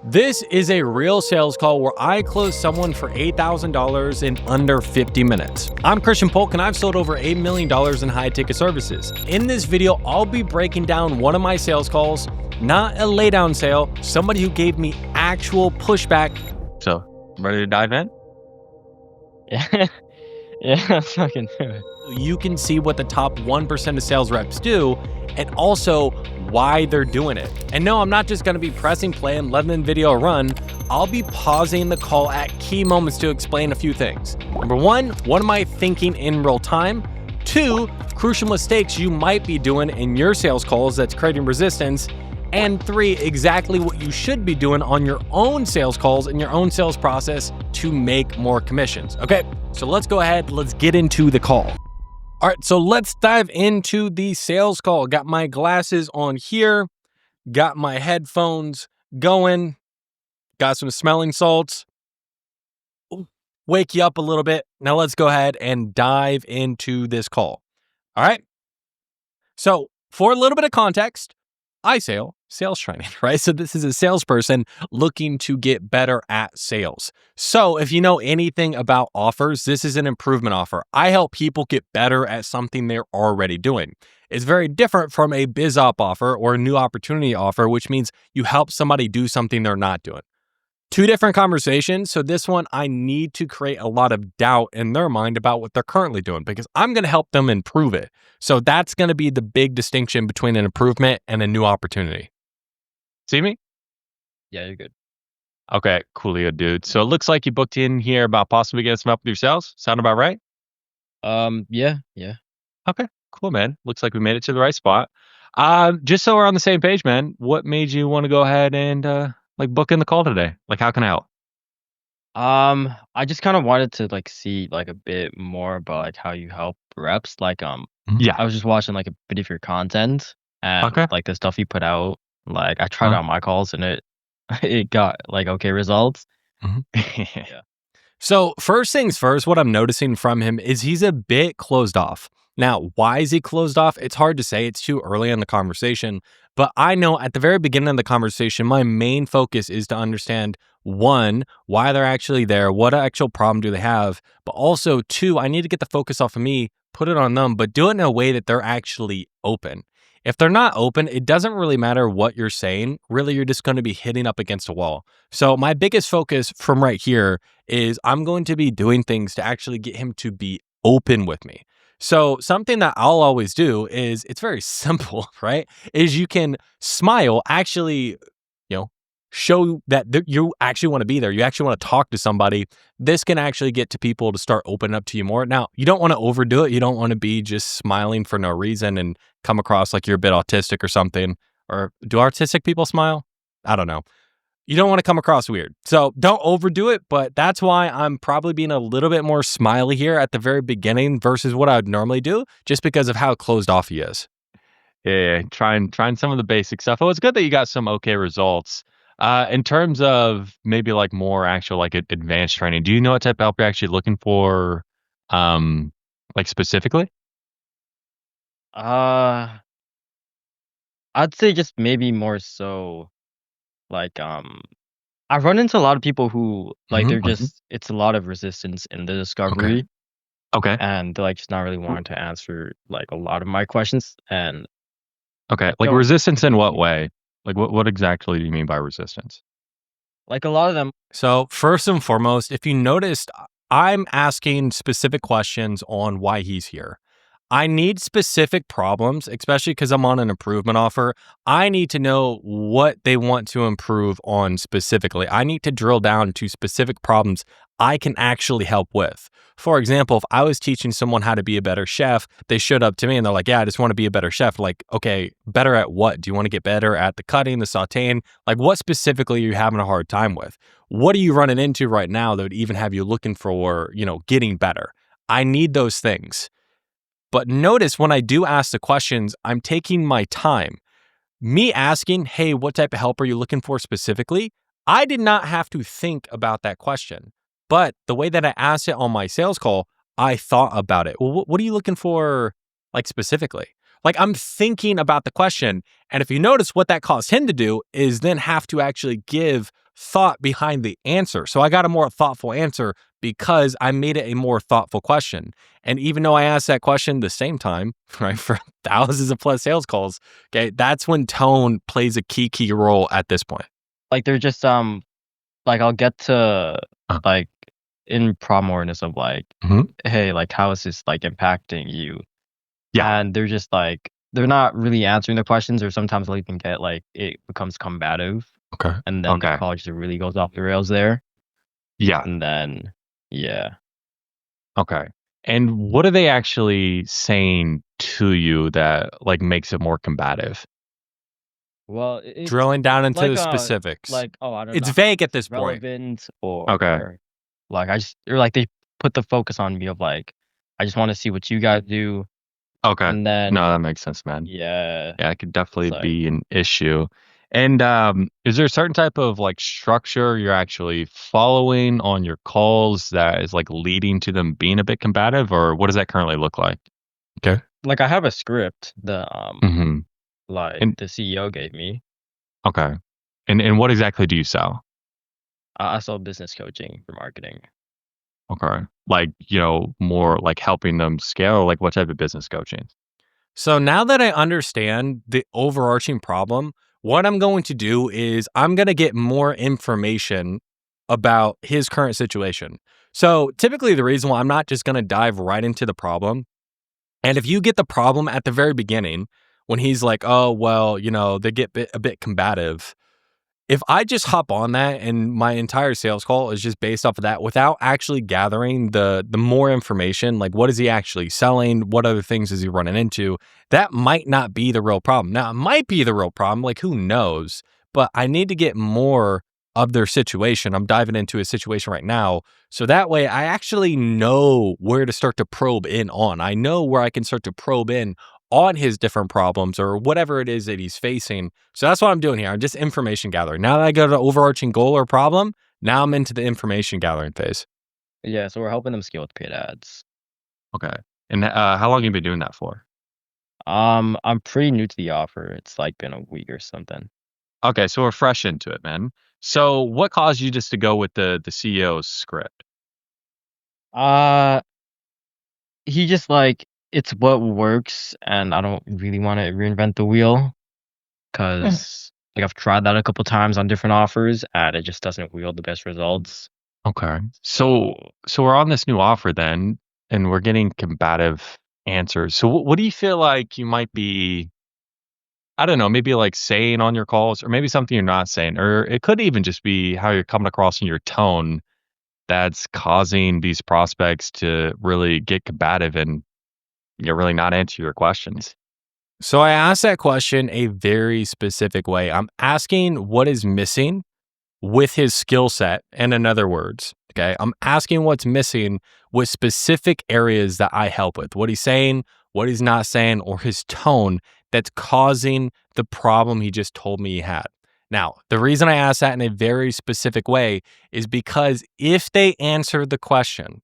This is a real sales call where I close someone for $8,000 in under 50 minutes. I'm Christian Polk and I've sold over $8 million in high ticket services. In this video, I'll be breaking down one of my sales calls, not a laydown sale, somebody who gave me actual pushback. So, ready to dive in? Yeah, yeah, fucking do it. You can see what the top 1% of sales reps do and also why they're doing it. And no, I'm not just going to be pressing play and letting the video run. I'll be pausing the call at key moments to explain a few things. Number one, what am I thinking in real time? Two, crucial mistakes you might be doing in your sales calls that's creating resistance. And three, exactly what you should be doing on your own sales calls and your own sales process to make more commissions. Okay, so let's go ahead, let's get into the call. All right, so let's dive into the sales call. Got my glasses on here, got my headphones going, got some smelling salts. Wake you up a little bit. Now let's go ahead and dive into this call. All right. So for a little bit of context, I sales training, right? So this is a salesperson looking to get better at sales. So if you know anything about offers, this is an improvement offer. I help people get better at something they're already doing. It's very different from a biz op offer or a new opportunity offer, which means you help somebody do something they're not doing. Two different conversations. So this one, I need to create a lot of doubt in their mind about what they're currently doing because I'm going to help them improve it. So that's going to be the big distinction between an improvement and a new opportunity. See me? Yeah, you're good. Okay, coolio, dude. So it looks like you booked in here about possibly getting some help with your sales. Sound about right? Yeah. Okay, cool, man. Looks like we made it to the right spot. Just so we're on the same page, man, what made you want to go ahead and book in the call today? Like, how can I help? I just kind of wanted to see a bit more about how you help reps. Yeah. I was just watching a bit of your content and Okay. the stuff you put out. I tried it on my calls and it got okay results. Mhm. Yeah. So first things first, what I'm noticing from him is he's a bit closed off. Now, why is he closed off? It's hard to say. It's too early in the conversation. But I know at the very beginning of the conversation, my main focus is to understand, one, why they're actually there, what actual problem do they have, but also two, I need to get the focus off of me, put it on them, but do it in a way that they're actually open. If they're not open, it doesn't really matter what you're saying. Really, you're just going to be hitting up against a wall. So my biggest focus from right here is I'm going to be doing things to actually get him to be open with me. So something that I'll always do is it's very simple, right? Is you can smile, actually, show that you actually want to be there. You actually want to talk to somebody. This can actually get to people to start opening up to you more. Now, you don't want to overdo it. You don't want to be just smiling for no reason and come across like you're a bit autistic or something. Or do autistic people smile? I don't know. You don't want to come across weird. So don't overdo it, but that's why I'm probably being a little bit more smiley here at the very beginning versus what I would normally do, just because of how closed off he is. Yeah, trying some of the basic stuff. Oh, it's good that you got some okay results. In terms of maybe more actual advanced training, do you know what type of help you're actually looking for, specifically? I'd say just maybe more so I've run into a lot of people who they're just it's a lot of resistance in the discovery. Okay. And they're just not really wanting to answer a lot of my questions. And Okay. don't- Resistance in what way? What exactly do you mean by resistance? a lot of them. So first and foremost, if you noticed, I'm asking specific questions on why he's here. I need specific problems, especially because I'm on an improvement offer. I need to know what they want to improve on specifically. I need to drill down to specific problems I can actually help with. For example, if I was teaching someone how to be a better chef, they showed up to me and they're like, yeah, I just want to be a better chef. Okay, better at what? Do you want to get better at the cutting, the sauteing? What specifically are you having a hard time with? What are you running into right now that would even have you looking for, getting better? I need those things. But notice when I do ask the questions, I'm taking my time. Me asking, hey, what type of help are you looking for specifically? I did not have to think about that question. But the way that I asked it on my sales call, I thought about it. Well, what are you looking for, specifically? I'm thinking about the question. And if you notice, what that caused him to do is then have to actually give thought behind the answer. So I got a more thoughtful answer because I made it a more thoughtful question. And even though I asked that question the same time, right, for thousands of plus sales calls, okay, that's when tone plays a key role at this point. Like, they're just, like, I'll get to, Uh, like, in promoreness of, like, mhm. "Hey, like, how is this, like, impacting you?" Yeah. And they're just, like they're not really answering the questions, or sometimes they'll even get, like, it becomes combative, Okay. and then the Okay. call just really goes off the rails there, Yeah. and then yeah. Okay. And what are they actually saying to you that like makes it more combative? Well, Drilling down into like, the specifics. "Oh, I don't It's know vague if at this this is point. relevant," Okay. or, like, I just or, like, they put the focus on me of, like, "I just wanna see what you guys do," Okay. and No, then that makes sense, man. yeah, Yeah, it could it's definitely like be an issue. And is there a certain type of like structure you're actually following on your calls that is like leading to them being a bit combative, or what does that currently look like? Okay. I have a script that, Hmm. like, And the CEO gave me. okay. And what exactly do you sell? I sell business coaching for marketing. Okay. Like, more like helping them scale, like what type of business coaching? So now that I understand the overarching problem, what I'm going to do is I'm going to get more information about his current situation. So typically, the reason why I'm not just going to dive right into the problem, and if you get the problem at the very beginning, when he's like, oh, well, they get a bit combative, if I just hop on that and my entire sales call is just based off of that without actually gathering the more information, like what is he actually selling? What other things is he running into? That might not be the real problem. Now, it might be the real problem, like who knows? But I need to get more of their situation. I'm diving into a situation right now. So that way I actually know where to start to probe in on. I know where I can start to probe in on his different problems or whatever it is that he's facing. So that's what I'm doing here. I'm just information gathering. Now that I got an overarching goal or problem, now I'm into the information gathering phase. Yeah, so we're helping them scale with paid ads. Okay. And how long have you been doing that for? I'm pretty new to the offer. It's, like, been a week or something. Okay, so we're fresh into it, man. So what caused you just to go with the CEO's script? Uh, he just, like it's what works, and I don't really wanna reinvent the wheel, Yeah. 'cause, like, I've tried that a couple times on different offers, and it just doesn't yield the best results. Okay. So So so we're on this new offer then, and we're getting combative answers. So what do you feel like you might be, I don't know, maybe like saying on your calls, or maybe something you're not saying, or it could even just be how you're coming across in your tone that's causing these prospects to really get combative and really not answer your questions. So I asked that question a very specific way. I'm asking what is missing with his skill set, and in other words, okay, I'm asking what's missing with specific areas that I help with. What he's saying, what he's not saying, or his tone that's causing the problem he just told me he had. Now, the reason I asked that in a very specific way is because if they answer the question,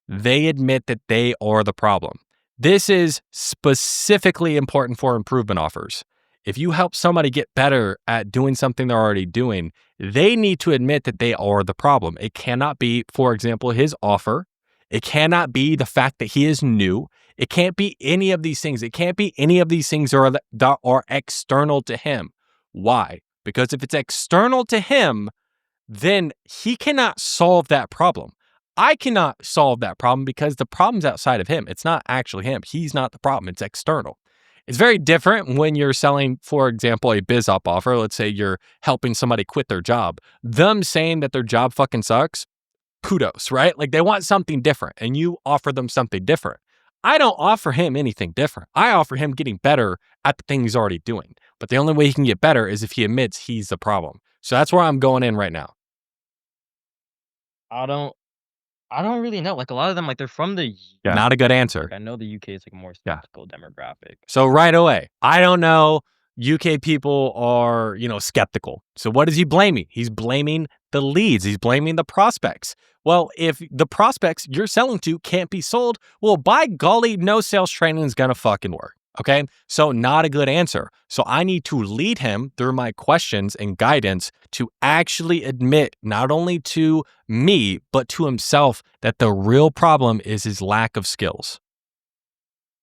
they admit that they are the problem. This is specifically important for improvement offers. If you help somebody get better at doing something they're already doing, they need to admit that they are the problem. It cannot be, for example, his offer. It cannot be the fact that he is new. It can't be any of these things. It can't be any of these things that are external to him. Why? Because if it's external to him, then he cannot solve that problem. I cannot solve that problem because the problem's outside of him. It's not actually him. He's not the problem. It's external. It's very different when you're selling, for example, a biz op offer. Let's say you're helping somebody quit their job. Them saying that their job fucking sucks, kudos, right? Like they want something different and you offer them something different. I don't offer him anything different. I offer him getting better at the thing he's already doing. But the only way he can get better is if he admits he's the problem. So that's where I'm going in right now. I don't I don't really know, like, a lot of them, like, they're from the Yeah. UK. Not a good Like, answer. I know the UK is, like, a more Yeah. skeptical demographic. So right away, I don't know. UK people are, skeptical. So what is he blaming? He's blaming the leads. He's blaming the prospects. Well, if the prospects you're selling to can't be sold, well, by golly, no sales training is going to fucking work. Okay. So, not a good answer. So, I need to lead him through my questions and guidance to actually admit not only to me, but to himself that the real problem is his lack of skills.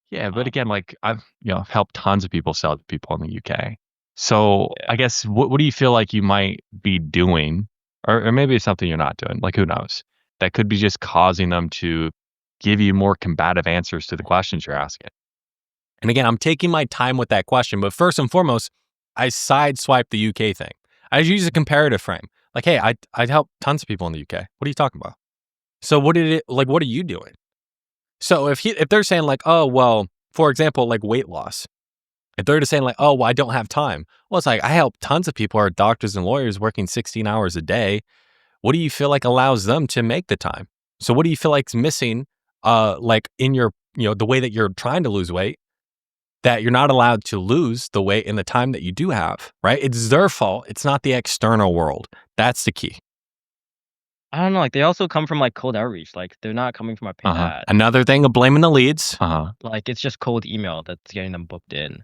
Yeah, but again, like I've helped tons of people sell to people in the UK. So Yeah. I guess what do you feel like you might be doing, or maybe it's something you're not doing, like who knows, that could be just causing them to give you more combative answers to the questions you're asking. And again, I'm taking my time with that question. But first and foremost, I sideswipe the UK thing. I use a comparative frame. Like, hey, I'd help tons of people in the UK. What are you talking about? So what did it like? What are you doing? So if they're saying like, oh well, for example, like weight loss, if they're just saying like, oh well, I don't have time. Well, it's like I help tons of people who are doctors and lawyers working 16 hours a day. What do you feel like allows them to make the time? So what do you feel like's missing? Like in your the way that you're trying to lose weight that you're not allowed to lose the weight in the time that you do have, right? It's their fault. It's not the external world. That's the key. I don't know, like, they also come from, like, cold outreach, like, they're not coming from a paid Uh-huh. ad. Another thing of blaming the leads. Uh-huh. Like, it's just cold email that's getting them booked in.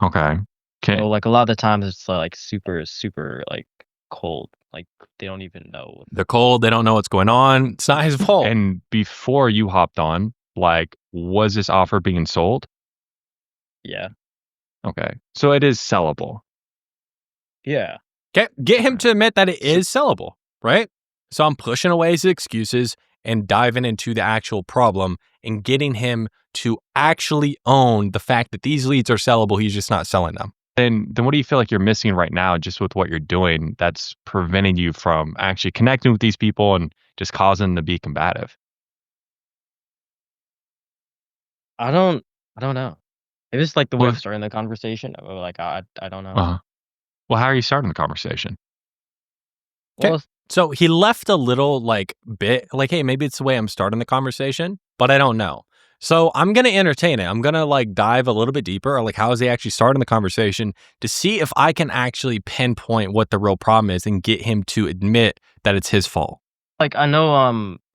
Okay. Okay. So, like, a lot of the times it's, like, super, super, like, cold, like, they don't even know. They're cold. They don't know what's going on. It's not his fault. And before you hopped on, like, was this offer being sold? Yeah. Okay. So it is sellable. Yeah. Get him Okay. to admit that it is sellable, right? So I'm pushing away his excuses and diving into the actual problem and getting him to actually own the fact that these leads are sellable. He's just not selling them. Then what do you feel like you're missing right now just with what you're doing that's preventing you from actually connecting with these people and just causing them to be combative? I don't know. It was, like, the way of Well, starting the conversation, or, like, I don't know. uh well, how are you starting the conversation? Okay. Well, So he left a little like bit like, hey, maybe it's the way I'm starting the conversation, but I don't know. So I'm gonna entertain it. I'm gonna like dive a little bit deeper, or like how is he actually starting the conversation to see if I can actually pinpoint what the real problem is and get him to admit that it's his fault. like, I know,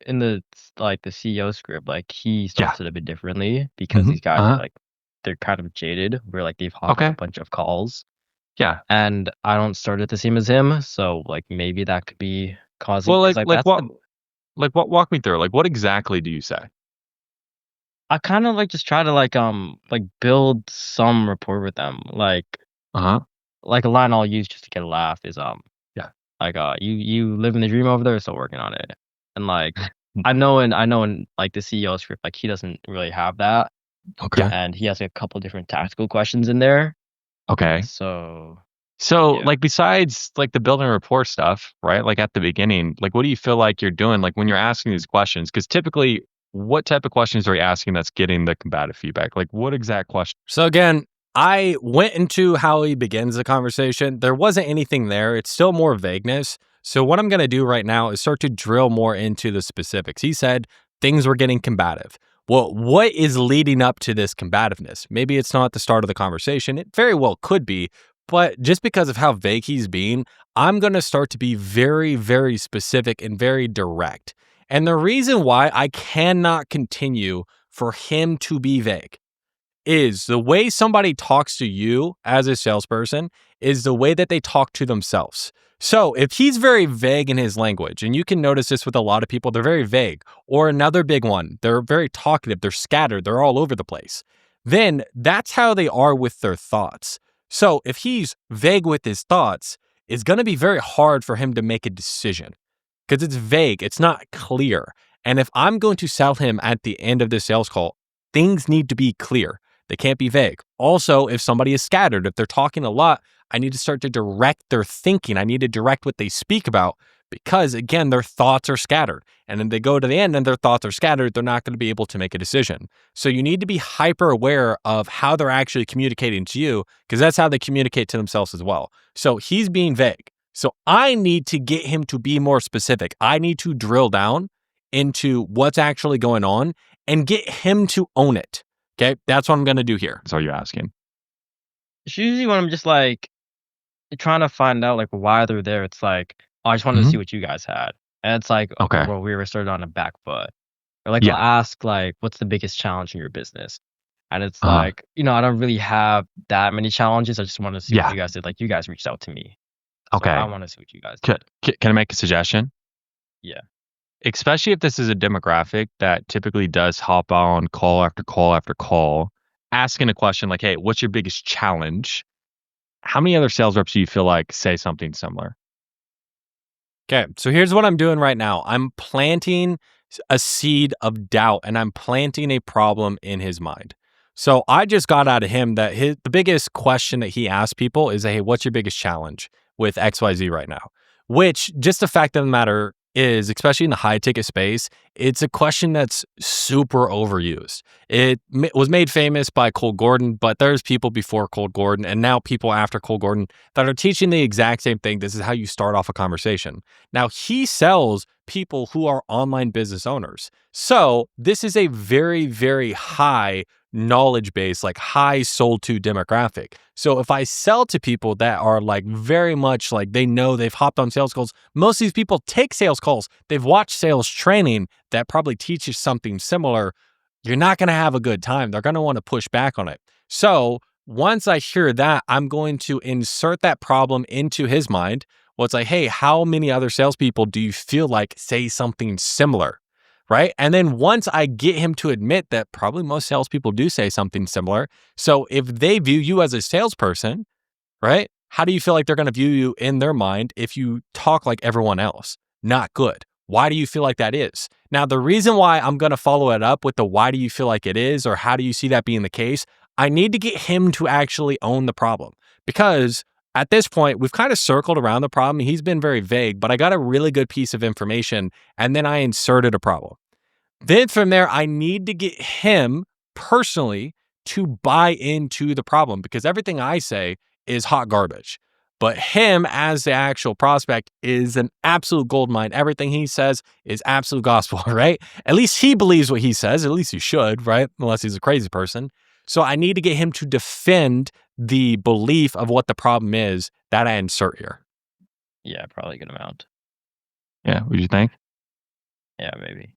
in the CEO script, like, he Yeah. starts it a bit differently because Mhm. these guys are, Uh-huh. like, they're kind of jaded, where, like, they've hopped on a Okay. bunch of calls. Yeah. And I don't start it the same as him, so, like, maybe that could be causing, Well, cause like, that's the what walk me through. Like, what exactly do you say? I kinda, like, just try to, like, build some rapport with them, Uh-huh. like, a line I'll use just to get a laugh is, Yeah. like, "You living the dream over there, still working on it." And, like, Mm. I know in, like, the CEO script, like, he doesn't really have that, Okay. and he has a couple different tactical questions in there, Okay. so So, yeah. like, besides, like, the building rapport stuff, right, like, at the beginning, like, what do you feel like you're doing, like, when you're asking these questions? Because typically, what type of questions are you asking that's getting the combative feedback? Like, what exact question? So again, I went into how he begins the conversation. There wasn't anything there. It's still more vagueness. So what I'm going to do right now is start to drill more into the specifics. He said things were getting combative. Well, what is leading up to this combativeness? Maybe it's not the start of the conversation. It very well could be, but just because of how vague he's being, I'm going to start to be very, very specific and very direct. And the reason why I cannot continue for him to be vague is the way somebody talks to you as a salesperson is the way that they talk to themselves. So if he's very vague in his language, and you can notice this with a lot of people, they're very vague. Or another big one, they're very talkative, they're scattered, they're all over the place. Then that's how they are with their thoughts. So if he's vague with his thoughts, it's going to be very hard for him to make a decision because it's vague, it's not clear. And if I'm going to sell him at the end of this sales call, things need to be clear. They can't be vague. Also, if somebody is scattered, if they're talking a lot, I need to start to direct their thinking. I need to direct what they speak about because, again, their thoughts are scattered. And then they go to the end and their thoughts are scattered. They're not going to be able to make a decision. So you need to be hyper aware of how they're actually communicating to you because that's how they communicate to themselves as well. So he's being vague. So I need to get him to be more specific. I need to drill down into what's actually going on and get him to own it. Okay, that's what I'm going to do here. So you're asking. It's usually when I'm just, like, trying to find out, like, why they're there, it's like, "Oh, I just wanted to Mhm. see what you guys had." And it's like, "Okay, Okay. well, we were started on a back foot." Or, like, I'll Yeah. ask, like, "What's the biggest challenge in your business?" And it's Uh-huh. like, I don't really have that many challenges. I just want to see what Yeah. you guys did. Like, you guys reached out to me. So I Okay. want to see what you guys Can, did. can I make a suggestion? Yeah. Especially if this is a demographic that typically does hop on call after call after call, asking a question like, "Hey, what's your biggest challenge?" How many other sales reps do you feel like say something similar? Okay, so here's what I'm doing right now. I'm planting a seed of doubt and I'm planting a problem in his mind. So I just got out of him that the biggest question that he asks people is, hey, what's your biggest challenge with XYZ right now? Which, just the fact of the matter is, especially in the high ticket space, it's a question that's super overused. It was made famous by Cole Gordon, but there's people before Cole Gordon and now people after Cole Gordon that are teaching the exact same thing. This is how you start off a conversation. Now, he sells people who are online business owners. So, this is a very, very high knowledge base, like high sold to demographic. So, if I sell to people that are like very much like they know they've hopped on sales calls, most of these people take sales calls, they've watched sales training that probably teaches something similar. You're not going to have a good time. They're going to want to push back on it. So, once I hear that, I'm going to insert that problem into his mind. Well, it's like, hey, how many other salespeople do you feel like say something similar? Right. And then once I get him to admit that probably most salespeople do say something similar. So if they view you as a salesperson, right? How do you feel like they're going to view you in their mind if you talk like everyone else? Not good. Why do you feel like that is? Now, the reason why I'm going to follow it up with the why do you feel like it is, or how do you see that being the case? I need to get him to actually own the problem because at this point, we've kind of circled around the problem. He's been very vague, but I got a really good piece of information and then I inserted a problem. Then from there, I need to get him personally to buy into the problem because everything I say is hot garbage. But him as the actual prospect is an absolute gold mine. Everything he says is absolute gospel, right? At least he believes what he says. At least he should, right? Unless he's a crazy person. So I need to get him to defend the belief of what the problem is that I insert here. Yeah, probably a good amount. Yeah, what do you think? Yeah, maybe.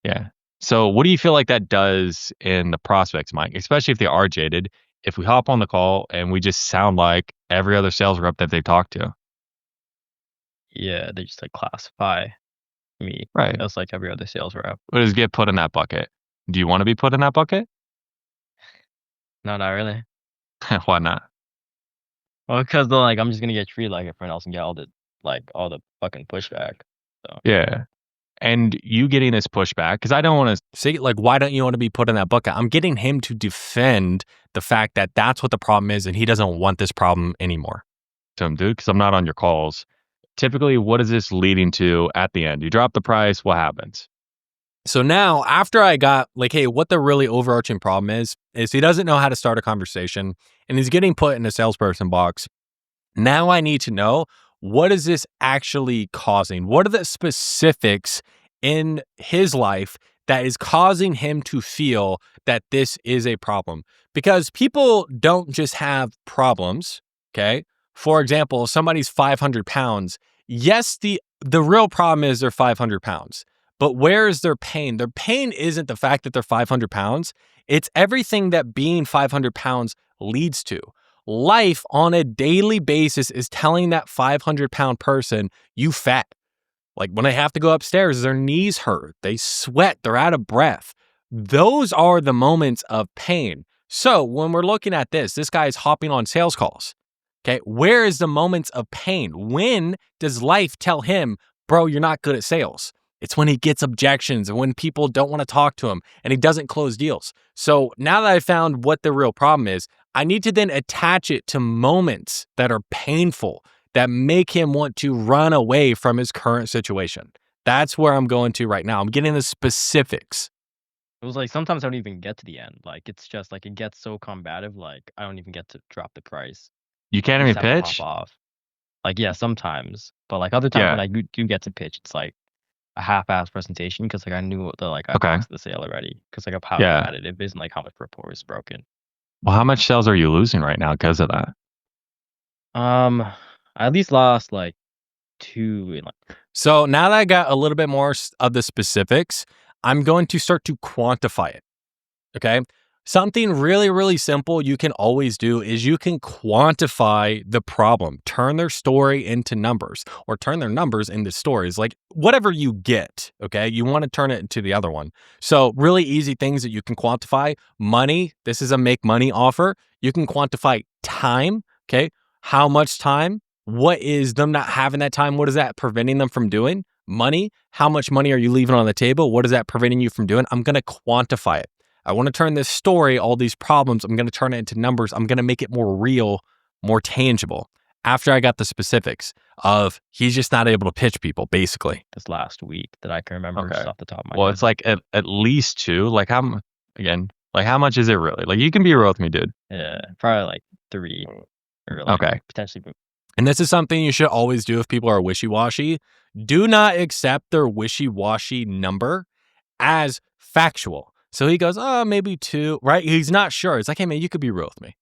Yeah. So what do you feel like that does in the prospect's mind, especially if they are jaded? If we hop on the call and we just sound like every other sales rep that they've talked to. Yeah, they just like classify me Right. as like every other sales rep. What does get put in that bucket? Do you want to be put in that bucket? No, not really. Why not? Well, because then like I'm just gonna get treated like everyone else and get all the fucking pushback. So Yeah. And you getting this pushback, because I don't want to. See, like, why don't you want to be put in that bucket? I'm getting him to defend the fact that that's what the problem is and he doesn't want this problem anymore. To him, dude, because I'm not on your calls. Typically, what is this leading to at the end? You drop the price, what happens? So now, after I got like, hey, what the really overarching problem is he doesn't know how to start a conversation and he's getting put in a salesperson box. Now I need to know, what is this actually causing? What are the specifics in his life that is causing him to feel that this is a problem? Because people don't just have problems, okay? For example, somebody's 500 pounds. Yes, the real problem is they're 500 pounds, but where is their pain? Their pain isn't the fact that they're 500 pounds. It's everything that being 500 pounds leads to. Life on a daily basis is telling that 500-pound person, you fat. Like when they have to go upstairs, their knees hurt, they sweat, they're out of breath. Those are the moments of pain. So when we're looking at this guy is hopping on sales calls. Okay, where is the moments of pain? When does life tell him, bro, you're not good at sales? It's when he gets objections and when people don't want to talk to him and he doesn't close deals. So now that I found what the real problem is, I need to then attach it to moments that are painful that make him want to run away from his current situation. That's where I'm going to right now. I'm getting the specifics. it was like sometimes I don't even get to the end. Like it's just like it gets so combative, like I don't even get to drop the price. You can't You even just have to hop pitch? off. Like yeah, sometimes. But like other times Yeah. when I do get to pitch, it's like a half-assed presentation because like I knew I Okay. boxed the sale already because like of how Yeah. competitive it is and like how much rapport is broken. Well, how much sales are you losing right now because of that? I at least lost like 2 in like So now that I got a little bit more of the specifics, I'm going to start to quantify it. Okay. Something really, really simple you can always do is you can quantify the problem, turn their story into numbers or turn their numbers into stories, like whatever you get. Okay. You want to turn it into the other one. So, really easy things that you can quantify money. This is a make money offer. You can quantify time. Okay. How much time? What is them not having that time? What is that preventing them from doing? Money. How much money are you leaving on the table? What is that preventing you from doing? I'm going to quantify it. I want to turn this story, all these problems, I'm going to turn it into numbers. I'm going to make it more real, more tangible. After I got the specifics of he's just not able to pitch people, basically. This last week that I can remember Okay. just off the top of my Well, head. it's like at least 2. Like again, like how much is it really? Like you can be real with me, dude. Yeah, probably like 3 or like Okay. potentially. And this is something you should always do if people are wishy-washy. Do not accept their wishy-washy number as factual. So he goes, oh, maybe 2, right? He's not sure. It's like, hey, man, you could be real with me,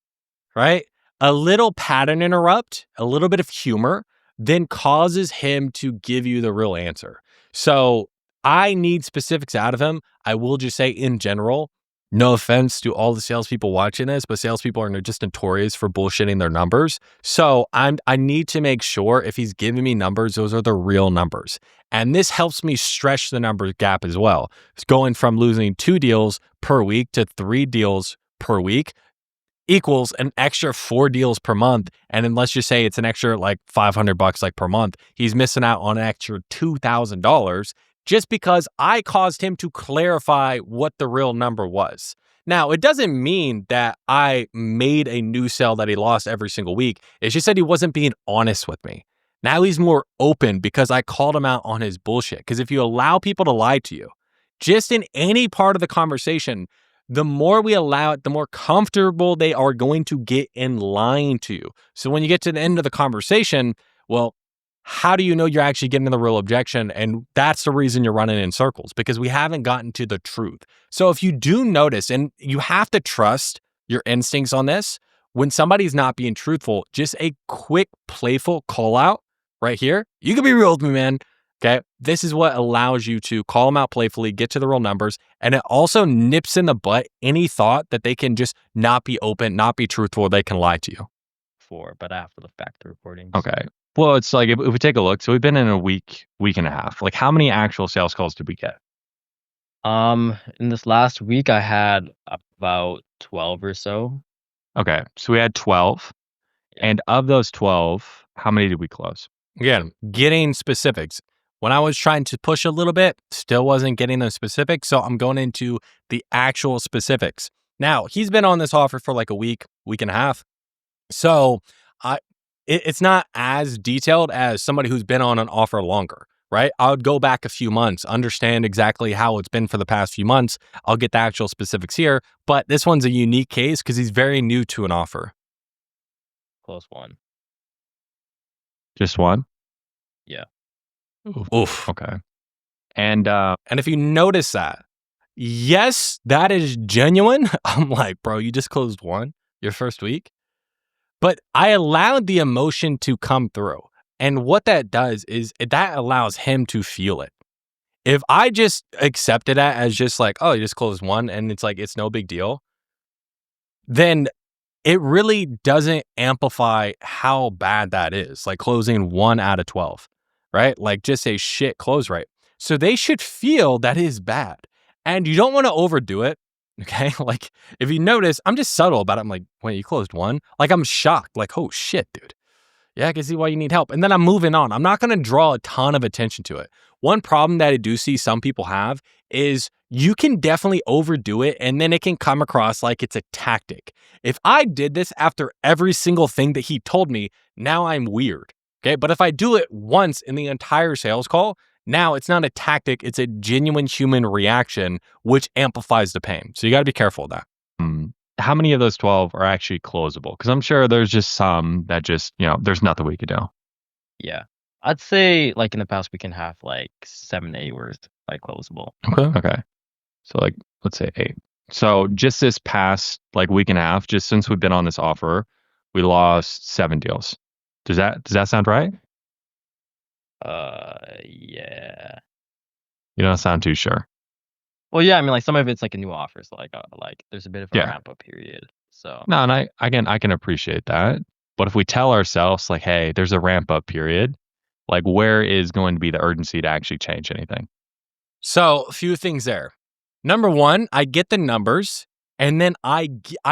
right? A little pattern interrupt, a little bit of humor, then causes him to give you the real answer. So I need specifics out of him. I will just say in general, no offense to all the salespeople watching this, but salespeople are just notorious for bullshitting their numbers. So I need to make sure if he's giving me numbers, those are the real numbers. And this helps me stretch the numbers gap as well. It's going from losing 2 deals per week to 3 deals per week equals an extra 4 deals per month. And then let's just say it's an extra like $500 like per month. He's missing out on an extra $2,000 just because I caused him to clarify what the real number was. Now, it doesn't mean that I made a new sale that he lost every single week. It's just that he wasn't being honest with me. Now he's more open because I called him out on his bullshit. Because if you allow people to lie to you, just in any part of the conversation, the more we allow it, the more comfortable they are going to get in lying to you. So when you get to the end of the conversation, well, how do you know you're actually getting the real objection? And that's the reason you're running in circles because we haven't gotten to the truth. So if you do notice, and you have to trust your instincts on this, when somebody's not being truthful, just a quick, playful call out right here. You can be real with me, man. Okay. This is what allows you to call them out playfully, get to the real numbers. And it also nips in the butt any thought that they can just not be open, not be truthful, they can lie to you. But after the fact, the recordings. Okay. Well, it's like if we take a look, so we've been in a week and a half. Like how many actual sales calls did we get? In this last week, I had about 12 or so. Okay. So we had 12. Yeah. And of those 12, how many did we close? Again, getting specifics. When I was trying to push a little bit, still wasn't getting those specifics. So I'm going into the actual specifics. Now, he's been on this offer for like a week and a half. So it's not as detailed as somebody who's been on an offer longer, right? I would go back a few months, understand exactly how it's been for the past few months. I'll get the actual specifics here. But this one's a unique case because he's very new to an offer. Close one. Just one? Yeah. Oof. Okay. And if you notice that, yes, that is genuine. I'm like, bro, you just closed one your first week. But I allowed the emotion to come through. And what that does is that allows him to feel it. If I just accepted that as just like, oh, you just closed one and it's like, it's no big deal, then it really doesn't amplify how bad that is. Like closing 1 out of 12, right? Like just a shit close rate. So they should feel that is bad. And you don't want to overdo it. Okay. Like if you notice, I'm just subtle about it. I'm like, wait, you closed 1? Like I'm shocked. Like, oh shit, dude. Yeah, I can see why you need help. And then I'm moving on. I'm not going to draw a ton of attention to it. One problem that I do see some people have is you can definitely overdo it and then it can come across like it's a tactic. If I did this after every single thing that he told me, now I'm weird. Okay. But if I do it once in the entire sales call, now it's not a tactic. It's a genuine human reaction, which amplifies the pain. So you got to be careful of that. How many of those 12 are actually closable? Because I'm sure there's just some that just, there's nothing we could do. Yeah. I'd say like in the past week and a half, like 7, 8 were like closable. Okay. So like, let's say 8. So just this past like week and a half, just since we've been on this offer, we lost 7 deals. Does that sound right? Yeah. You don't sound too sure. Well, yeah, I mean, like some of it's like a new offer, so like there's a bit of a Yeah. ramp up period. So No, and I can appreciate that. But if we tell ourselves like, hey, there's a ramp up period, like where is going to be the urgency to actually change anything? So, a few things there. Number one, I get the numbers, and then I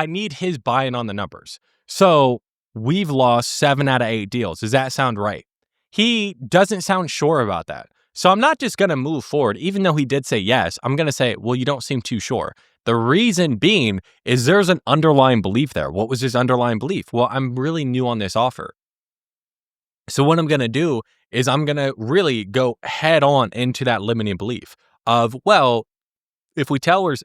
need his buy-in on the numbers. So, we've lost 7 out of 8 deals. Does that sound right? He doesn't sound sure about that. So, I'm not just going to move forward, even though he did say yes. I'm going to say, well, you don't seem too sure. The reason being is there's an underlying belief there. What was his underlying belief? Well, I'm really new on this offer. So what I'm going to do is I'm going to really go head on into that limiting belief of, if we tell us,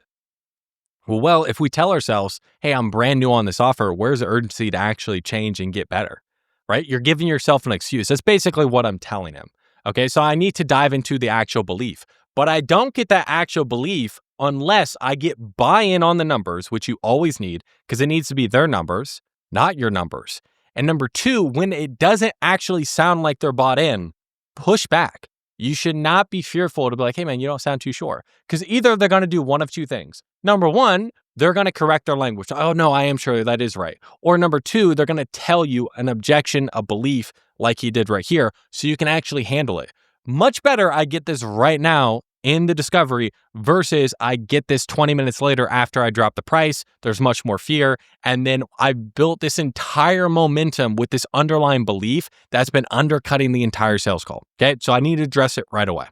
if we tell ourselves, hey, I'm brand new on this offer, where's the urgency to actually change and get better? Right? You're giving yourself an excuse. That's basically what I'm telling him. Okay. So I need to dive into the actual belief, but I don't get that actual belief unless I get buy-in on the numbers, which you always need because it needs to be their numbers, not your numbers. And number two, when it doesn't actually sound like they're bought in, push back. You should not be fearful to be like, hey, man, you don't sound too sure. Because either they're going to do one of two things. Number one, they're going to correct their language. Oh, no, I am sure that is right. Or number two, they're going to tell you an objection, a belief like he did right here, so you can actually handle it. Much better I get this right now in the discovery versus I get this 20 minutes later after I drop the price. There's much more fear. And then I built this entire momentum with this underlying belief that's been undercutting the entire sales call. Okay. So I need to address it right away.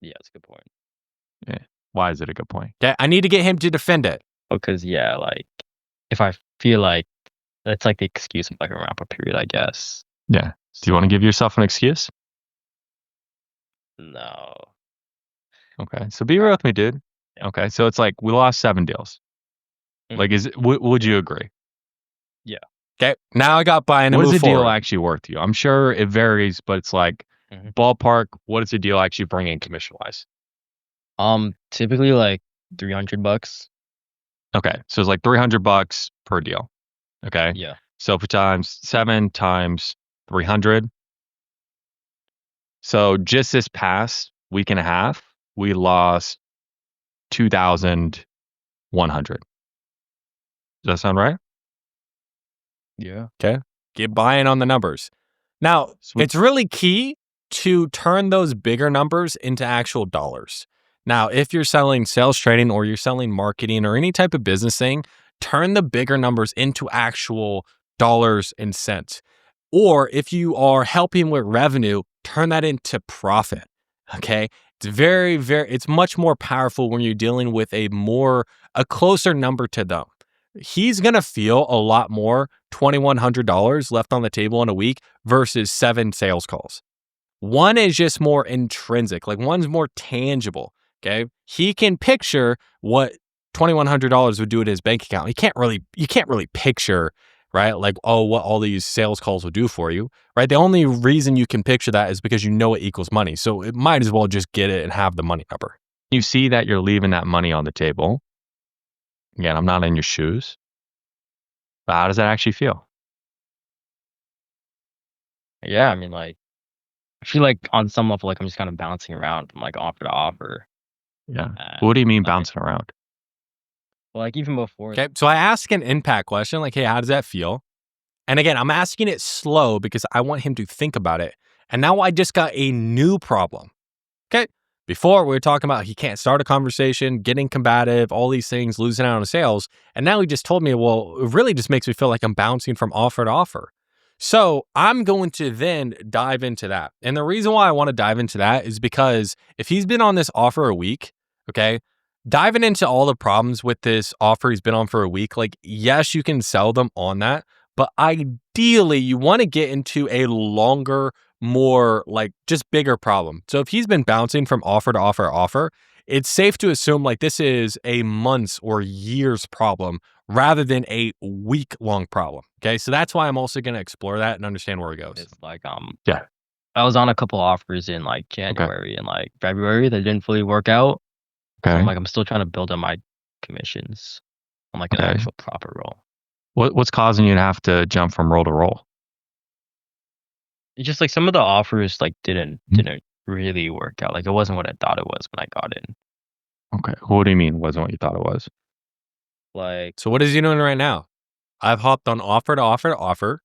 yeah, that's a good point. Yeah. Why is it a good point? Okay. I need to get him to defend it. Because yeah, like if I feel like that's like the excuse of like a ramp up period, I guess. Yeah. Do you want to give yourself an excuse? No. Okay. So be real with me, dude. Yeah. Okay. So it's like we lost 7 deals. Like, would you agree? Yeah. Okay. Now I got buy-in and What is move a deal forward. actually worth to you? I'm sure it varies, but it's like ballpark. What does a deal actually bring in commission wise? Typically like $300. Okay. So it's like $300 per deal. Okay. Yeah. So if we times 7 times 300. So just this past week and a half, we lost 2,100. Does that sound right? Yeah. Okay. Get buy-in on the numbers. Now, it's really key to turn those bigger numbers into actual dollars. Now, if you're selling sales training or you're selling marketing or any type of business thing, turn the bigger numbers into actual dollars and cents. Or if you are helping with revenue, turn that into profit. Okay. It's much more powerful when you're dealing with a closer number to them. He's going to feel a lot more $2,100 left on the table in a week versus 7 sales calls. One is just more intrinsic, like one's more tangible. Okay. He can picture what $2,100 would do at his bank account. You can't really picture, right? Like, oh, what all these sales calls will do for you, right? The only reason you can picture that is because you know it equals money. So it might as well just get it and have the money number. You see that you're leaving that money on the table. Again, I'm not in your shoes. But how does that actually feel? Yeah, I mean like I feel like on some level like I'm just kind of bouncing around from like offer to offer. Yeah. What do you mean like, bouncing around? Well, like even before. Okay. So I ask an impact question like, hey, how does that feel? And again, I'm asking it slow because I want him to think about it. And now I just got a new problem. Okay. Before we were talking about he can't start a conversation, getting combative, all these things, losing out on sales. And now he just told me, well, it really just makes me feel like I'm bouncing from offer to offer. So I'm going to then dive into that. And the reason why I want to dive into that is because if he's been on this offer a week, okay, diving into all the problems with this offer he's been on for a week, like, yes, you can sell them on that. But ideally, you want to get into a longer, more like just bigger problem. So if he's been bouncing from offer to offer to offer, it's safe to assume like this is a months or years problem rather than a week long problem. Okay. So that's why I'm also going to explore that and understand where it goes. It's like Yeah. I was on a couple offers in like January and like February that didn't fully work out. So Okay. I'm still trying to build up my commissions on like an actual proper role. What's causing you to have to jump from role to role? It's just like some of the offers like didn't really work out. Like it wasn't what I thought it was when I got in. Okay. What do you mean wasn't what you thought it was? Like So what is he doing right now? I've hopped on offer to offer to offer.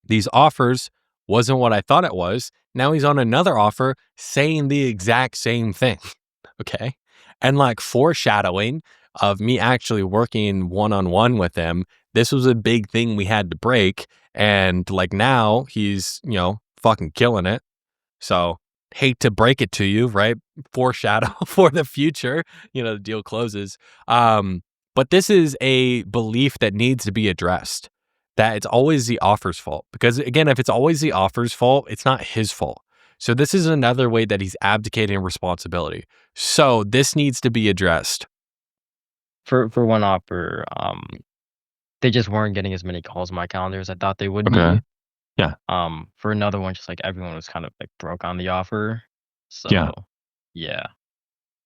These offers wasn't what I thought it was. Now he's on another offer saying the exact same thing. Okay. And like foreshadowing of me actually working one on one with him. This was a big thing we had to break. And like now he's, fucking killing it. So hate to break it to you, right? Foreshadow for the future, the deal closes. But this is a belief that needs to be addressed, that it's always the offer's fault. Because again, if it's always the offer's fault, it's not his fault. So this is another way that he's abdicating responsibility. So this needs to be addressed. for one offer, they just weren't getting as many calls on my calendar as I thought they would Okay. be. Yeah. For another one, just like everyone was kind of like broke on the offer. So Yeah. yeah.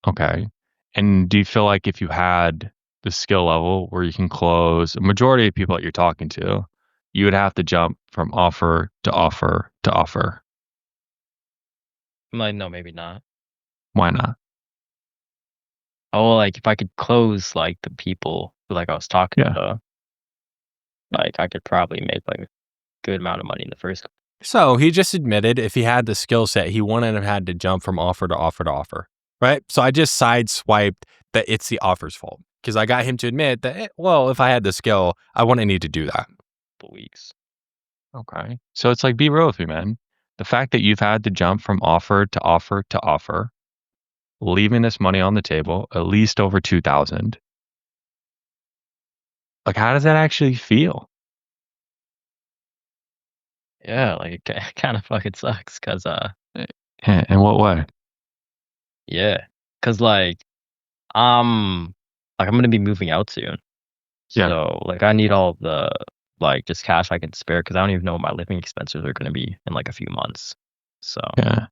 Okay. And do you feel like if you had the skill level where you can close a majority of people that you're talking to, you would have to jump from offer to offer to offer? I'm like, no, maybe not. Why not? Oh, like if I could close like the people who like I was talking Yeah. to, like I could probably make like a good amount of money in the first. So he just admitted if he had the skill set, he wouldn't have had to jump from offer to offer to offer, right? So I just sideswiped that it's the offer's fault because I got him to admit that, well, if I had the skill, I wouldn't need to do that. Couple weeks. Okay. So it's like, be real with me, man. The fact that you've had to jump from offer to offer to offer, leaving this money on the table, at least over 2,000. Like, how does that actually feel? Yeah, like it kind of fucking sucks because In what way? yeah, because like I'm gonna be moving out soon, Yeah. so like I need all the like just cash I can spare because I don't even know what my living expenses are gonna be in like a few months. So Yeah.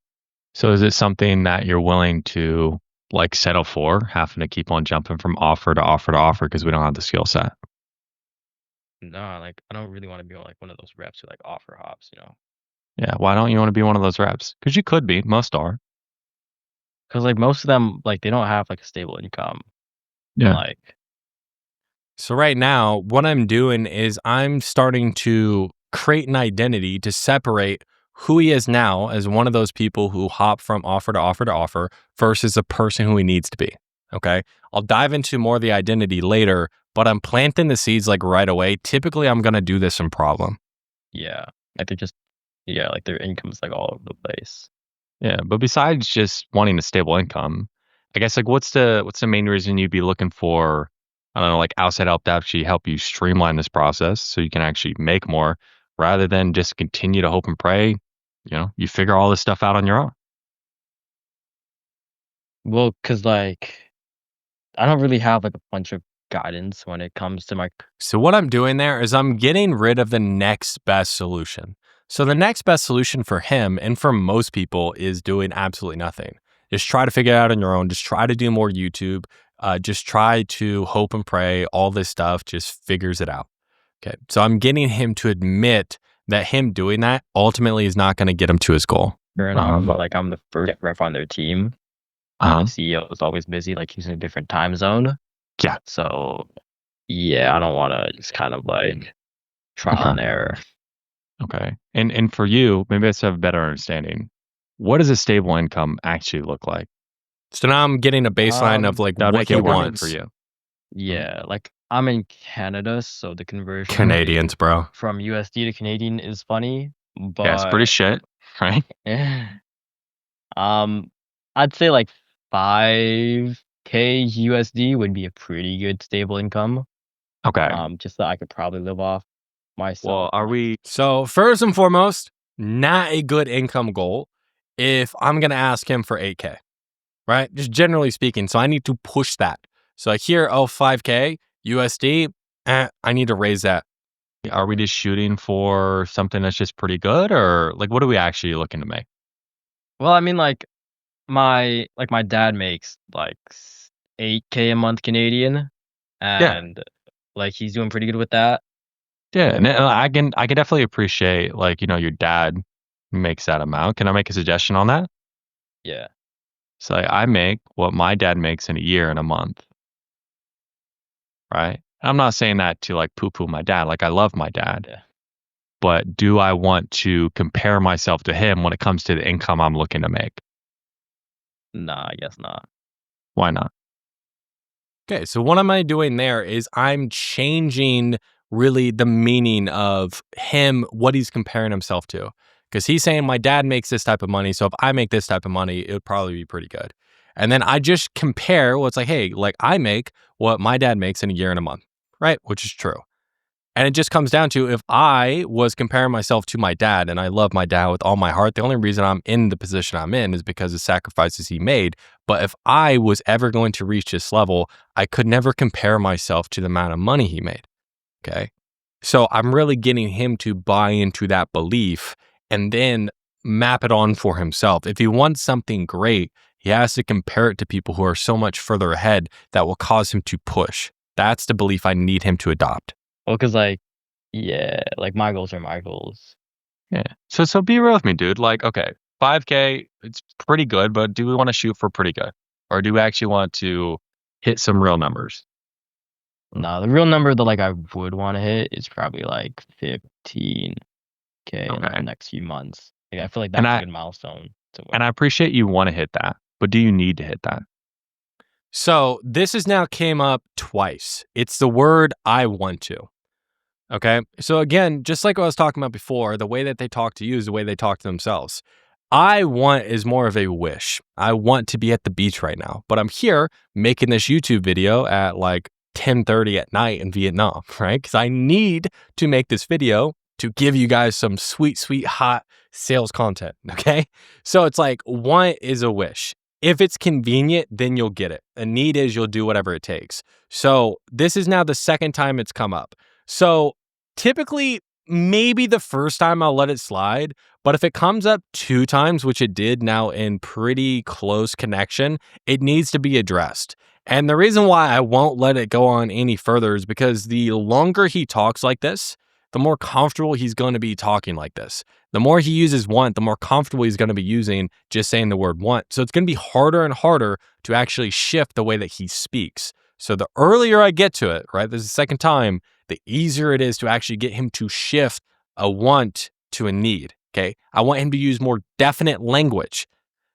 So is it something that you're willing to like settle for, having to keep on jumping from offer to offer to offer because we don't have the skill set? no, like I don't really want to be like one of those reps who like offer hops. Yeah. Why don't you want to be one of those reps? Because you could be. Most are. Because like most of them like they don't have like a stable income and Yeah. like So right now, what I'm doing is I'm starting to create an identity to separate who he is now as one of those people who hop from offer to offer to offer versus a person who he needs to be. Okay. I'll dive into more of the identity later, but I'm planting the seeds like right away. Typically, I'm going to do this in problem. yeah, like they're just yeah, like their income's like all over the place. Yeah. But besides just wanting a stable income, I guess like what's the main reason you'd be looking for, I don't know, like outside help to actually help you streamline this process so you can actually make more rather than just continue to hope and pray, you figure all this stuff out on your own. Well, because like I don't really have like a bunch of guidance when it comes to my So, what I'm doing there is I'm getting rid of the next best solution. So, the next best solution for him and for most people is doing absolutely nothing. Just try to figure it out on your own. Just try to do more YouTube. Just try to hope and pray. All this stuff just figures it out. Okay. So, I'm getting him to admit that him doing that ultimately is not going to get him to his goal. current but like I'm the first rep on their team. Uh-huh. The CEO is always busy, like he's in a different time zone. Yeah. So yeah, I don't want to just kind of like trial and error. Okay. And for you, maybe let's have a better understanding. What does a stable income actually look like? So, now I'm getting a baseline of like That would what make he it work wants. for you. Yeah, like I'm in Canada, so the conversion rate Canadians, bro. from USD to Canadian is funny, Yeah, it's pretty but shit, right? um, I'd say like 5K USD would be a pretty good stable income. Okay. Just that I could probably live off myself. Well, are we So, first and foremost, not a good income goal if I'm going to ask him for 8K, right? Just generally speaking. So, I need to push that. So, like here, 5K USD, I need to raise that. are we just shooting for something that's just pretty good, or like what are we actually looking to make? Well, I mean, like my dad makes like 8K a month Canadian, Yeah. and like he's doing pretty good with that. Yeah, and I can definitely appreciate like, your dad makes that amount. Can I make a suggestion on that? Yeah. So like, I make what my dad makes in a year and a month, right? I'm not saying that to like poo poo my dad. Like I love my dad, Yeah. but do I want to compare myself to him when it comes to the income I'm looking to make? Nah, I guess not. Why not? Okay, so what am I doing there is I'm changing really the meaning of him, what he's comparing himself to. Because he's saying my dad makes this type of money, so if I make this type of money, it would probably be pretty good. And then I just compare what's like, hey, like I make what my dad makes in a year and a month, right? Which is true. And it just comes down to if I was comparing myself to my dad and I love my dad with all my heart, the only reason I'm in the position I'm in is because of sacrifices he made. But if I was ever going to reach this level, I could never compare myself to the amount of money he made. Okay. So I'm really getting him to buy into that belief and then map it on for himself. If he wants something great, he has to compare it to people who are so much further ahead that will cause him to push. That's the belief I need him to adopt. Well, cause like, yeah, like my goals are my goals. Yeah. So be real with me, dude. Like, okay, 5K, it's pretty good, but do we want to shoot for pretty good? Or do we actually want to hit some real numbers? No, the real number that like I would want to hit is probably like 15K in like the Okay. next few months. Like, I feel like And that's a I good milestone to and win. I appreciate you want to hit that, but do you need to hit that? So this has now came up twice. It's the word I want to. Okay. So again, just like I was talking about before, the way that they talk to you is the way they talk to themselves. I want is more of a wish. I want to be at the beach right now, but I'm here making this YouTube video at like 10:30 at night in Vietnam, right? Because I need to make this video to give you guys some sweet, sweet, hot sales content. Okay. So it's like want is a wish. If it's convenient, then you'll get it. A need is you'll do whatever it takes. So this is now the second time it's come up. So typically, maybe the first time I'll let it slide, but if it comes up 2 times, which it did now in pretty close connection, it needs to be addressed. And the reason why I won't let it go on any further is because the longer he talks like this, the more comfortable he's going to be talking like this. The more he uses want, the more comfortable he's going to be using just saying the word want. So it's going to be harder and harder to actually shift the way that he speaks. So the earlier I get to it, right, this is the second time, the easier it is to actually get him to shift a want to a need. Okay. I want him to use more definite language.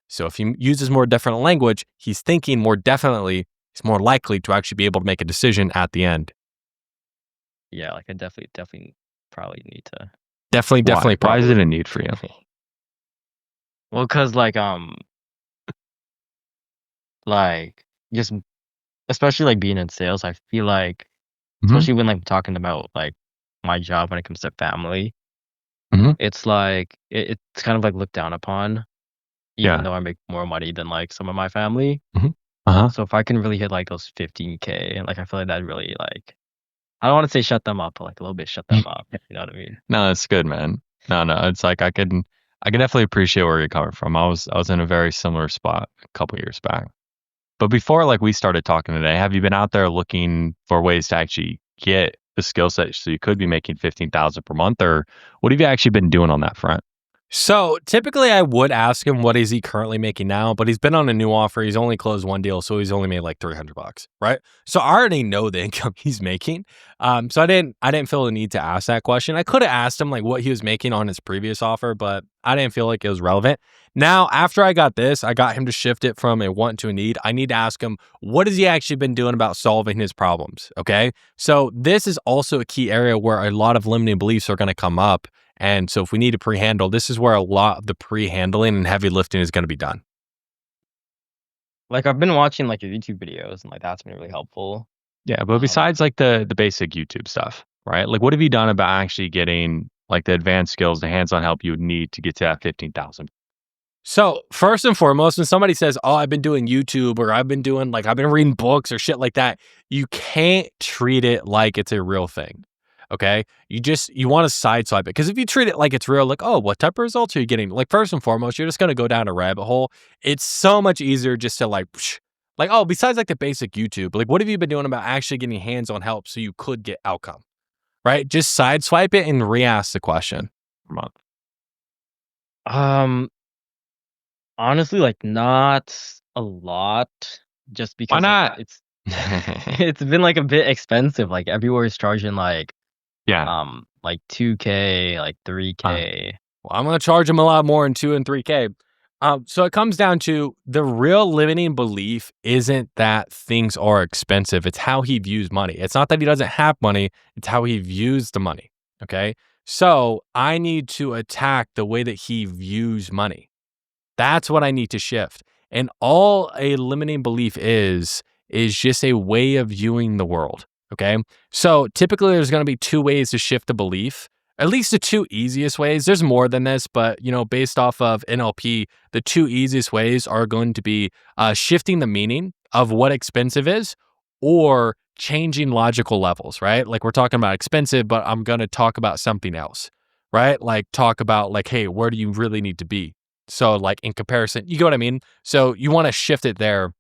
So if he uses more definite language, he's thinking more definitely, he's more likely to actually be able to make a decision at the end. Yeah, like I definitely probably need to. Definitely, Why? definitely, Why is probably. it a need for you? Well, cause like just especially like being in sales, I feel like Mhm. especially when like talking about like my job when it comes to family, Mhm. it's like it's kind of like looked down upon, even Yeah. though I make more money than like some of my family. Mhm. Uh-huh. So if I can really hit like those 15K, like I feel like that really like I don't want to say shut them up, but like a little bit shut them up. You know what I mean? No, it's good, man. No, it's like I can definitely appreciate where you're coming from. I was in a very similar spot a couple years back. But before like we started talking today, have you been out there looking for ways to actually get the skill set so you could be making 15,000 per month, or what have you actually been doing on that front? So typically I would ask him what is he currently making now, but he's been on a new offer. He's only closed one deal, so he's only made like $300, right? So I already know the income he's making. So I didn't feel the need to ask that question. I could have asked him like what he was making on his previous offer, but I didn't feel like it was relevant. Now, after I got this, I got him to shift it from a want to a need. I need to ask him what has he actually been doing about solving his problems, okay? So this is also a key area where a lot of limiting beliefs are going to come up, and so if we need to pre-handle, this is where a lot of the pre-handling and heavy lifting is going to be done. Like I've been watching like your YouTube videos and like that's been really helpful. Yeah, but besides like the basic YouTube stuff, right? Like what have you done about actually getting like the advanced skills, the hands-on help you would need to get to that 15,000? So first and foremost, when somebody says, "Oh, I've been doing YouTube," or "I've been doing like I've been reading books," or shit like that, you can't treat it like it's a real thing. Okay, you want to sideswipe it because if you treat it like it's real, like, oh, what type of results are you getting? Like first and foremost, you're just gonna go down a rabbit hole. It's so much easier just to like, like, oh, besides like the basic YouTube, like what have you been doing about actually getting hands-on help so you could get outcome, right? Just sideswipe it and re-ask the question. Per month? Um Honestly, like not a lot, just Why because like not? it's been like a bit expensive. Like everywhere is charging Yeah. like 2K, like Uh, 3K. Well, I'm going to charge him a lot more in 2 and 3K. So it comes down to the real limiting belief isn't that things are expensive. It's how he views money. It's not that he doesn't have money, it's how he views the money. Okay. So I need to attack the way that he views money. That's what I need to shift. And all a limiting belief is just a way of viewing the world. Okay. So typically there's going to be two ways to shift the belief, at least the two easiest ways. There's more than this, but based off of NLP, the two easiest ways are going to be shifting the meaning of what expensive is or changing logical levels, right? Like we're talking about expensive, but I'm going to talk about something else, right? Like talk about like, hey, where do you really need to be? So, like in comparison, you get what I mean? So, you want to shift it there.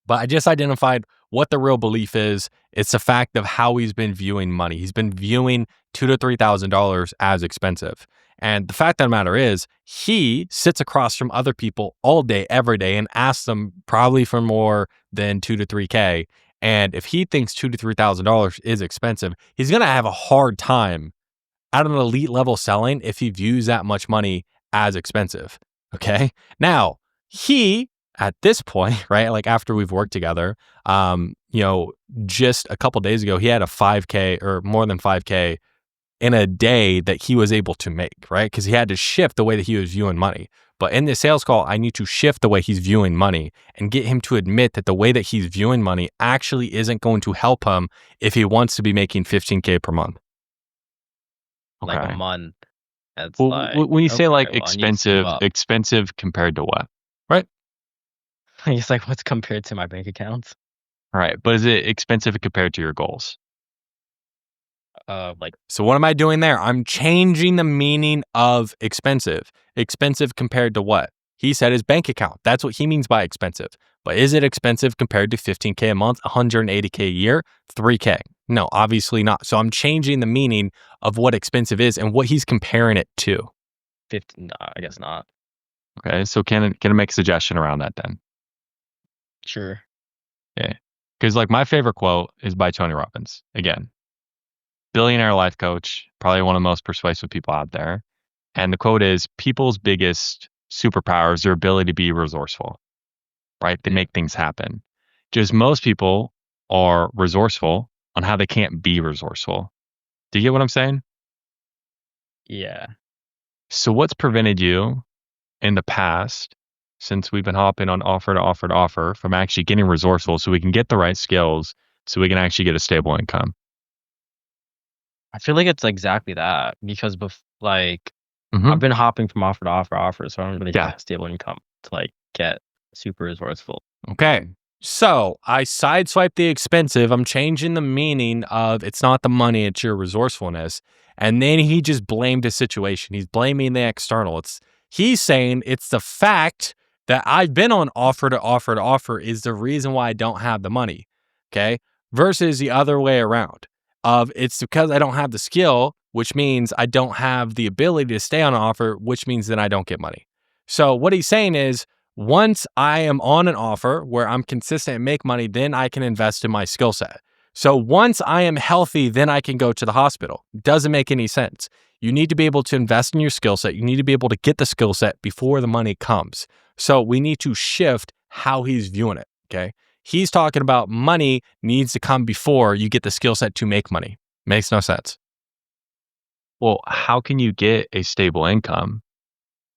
But I just identified what the real belief is. It's the fact of how he's been viewing money. He's been viewing $2,000 to $3,000 as expensive. And the fact of the matter is, he sits across from other people all day, every day, and asks them probably for more than 2 to 3K. And if he thinks $2,000 to $3,000 is expensive, he's gonna have a hard time at an elite level selling if he views that much money as expensive. Okay. Now, he, at this point, right, like after we've worked together, just a couple days ago, he had a 5K or more than 5K in a day that he was able to make, right? Because he had to shift the way that he was viewing money. But in this sales call, I need to shift the way he's viewing money and get him to admit that the way that he's viewing money actually isn't going to help him if he wants to be making 15K per month. Like a okay. month. It's Well, like, when you say okay, like well, I need to save up. expensive compared to what? Right? It's like what's compared to my bank account? All right. But is it expensive compared to your goals? Like So what am I doing there? I'm changing the meaning of expensive. Expensive compared to what? He said his bank account. That's what he means by expensive. But is it expensive compared to 15K a month, 180K a year, 3K? No, obviously not. So I'm changing the meaning of what expensive is and what he's comparing it to. 50. No, I guess not. Okay. So can I make a suggestion around that then? Sure. Yeah. Because like my favorite quote is by Tony Robbins. Again, billionaire life coach, probably one of the most persuasive people out there. And the quote is, people's biggest superpower is their ability to be resourceful, right? They make things happen. Just most people are resourceful on how they can't be resourceful. Do you get what I'm saying? Yeah. So what's prevented you in the past, since we've been hopping on offer to offer to offer, from actually getting resourceful so we can get the right skills so we can actually get a stable income? I feel like it's exactly that because like Mm-hmm. I've been hopping from offer to offer, so I don't really Yeah. have stable income to like get super resourceful. Okay. So I sideswipe the expensive. I'm changing the meaning of it's not the money, it's your resourcefulness. And then he just blamed his situation. He's blaming the external. He's saying it's the fact that I've been on offer to offer to offer is the reason why I don't have the money. Okay. Versus the other way around of it's because I don't have the skill, which means I don't have the ability to stay on an offer, which means then I don't get money. So what he's saying is once I am on an offer where I'm consistent and make money, then I can invest in my skill set. So once I am healthy, then I can go to the hospital. Doesn't make any sense. You need to be able to invest in your skill set. You need to be able to get the skill set before the money comes. So we need to shift how he's viewing it. Okay. He's talking about money needs to come before you get the skill set to make money. Makes no sense. Well, how can you get a stable income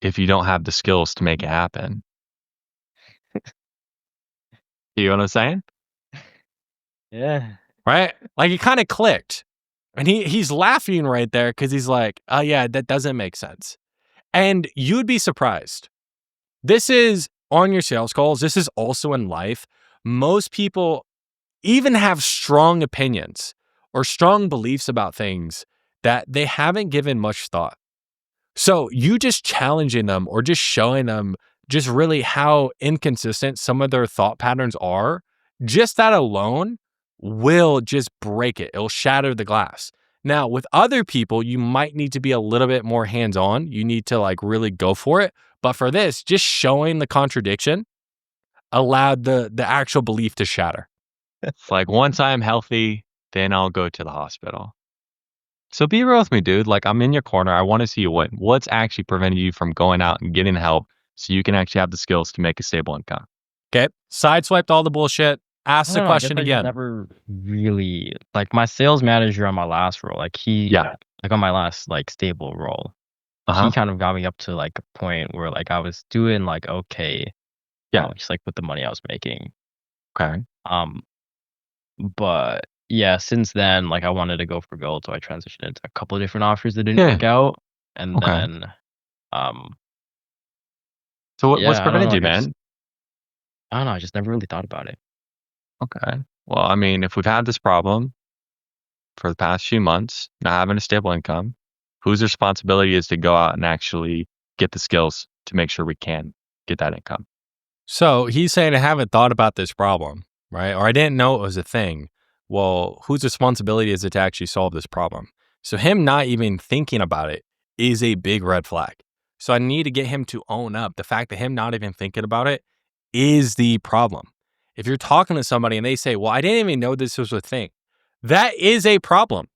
if you don't have the skills to make it happen? You know what I'm saying? Yeah. Right? Like it kind of clicked. And he's laughing right there because he's like, oh yeah, that doesn't make sense. And you'd be surprised. This is on your sales calls. This is also in life. Most people even have strong opinions or strong beliefs about things that they haven't given much thought. So you just challenging them or just showing them just really how inconsistent some of their thought patterns are, just that alone will just break it. It'll shatter the glass. Now, with other people, you might need to be a little bit more hands-on. You need to like really go for it. But for this, just showing the contradiction allowed the actual belief to shatter. It's like once I'm healthy, then I'll go to the hospital. So be real with me, dude. Like I'm in your corner. I want to see you win. What's actually preventing you from going out and getting help so you can actually have the skills to make a stable income? Okay. Sideswiped all the bullshit. Ask I the don't know, I guess question I just again. never really like my sales manager on my last role, like Yeah. like on my last like stable role, Uh-huh. he kind of got me up to like a point where like I was doing like okay, Yeah. just like with the money I was making. Okay. Um, but yeah, since then, like I wanted to go for gold, so I transitioned into a couple of different offers that didn't Yeah. work out, and Okay. then, um, So what's yeah, I don't know, prevented you, like man? I don't know, I just never really thought about it. Okay. Well, I mean, if we've had this problem for the past few months, not having a stable income, whose responsibility is to go out and actually get the skills to make sure we can get that income? So he's saying, I haven't thought about this problem, right? Or I didn't know it was a thing. Well, whose responsibility is it to actually solve this problem? So him not even thinking about it is a big red flag. So I need to get him to own up. The fact that him not even thinking about it is the problem. If you're talking to somebody and they say, well, I didn't even know this was a thing, that is a problem.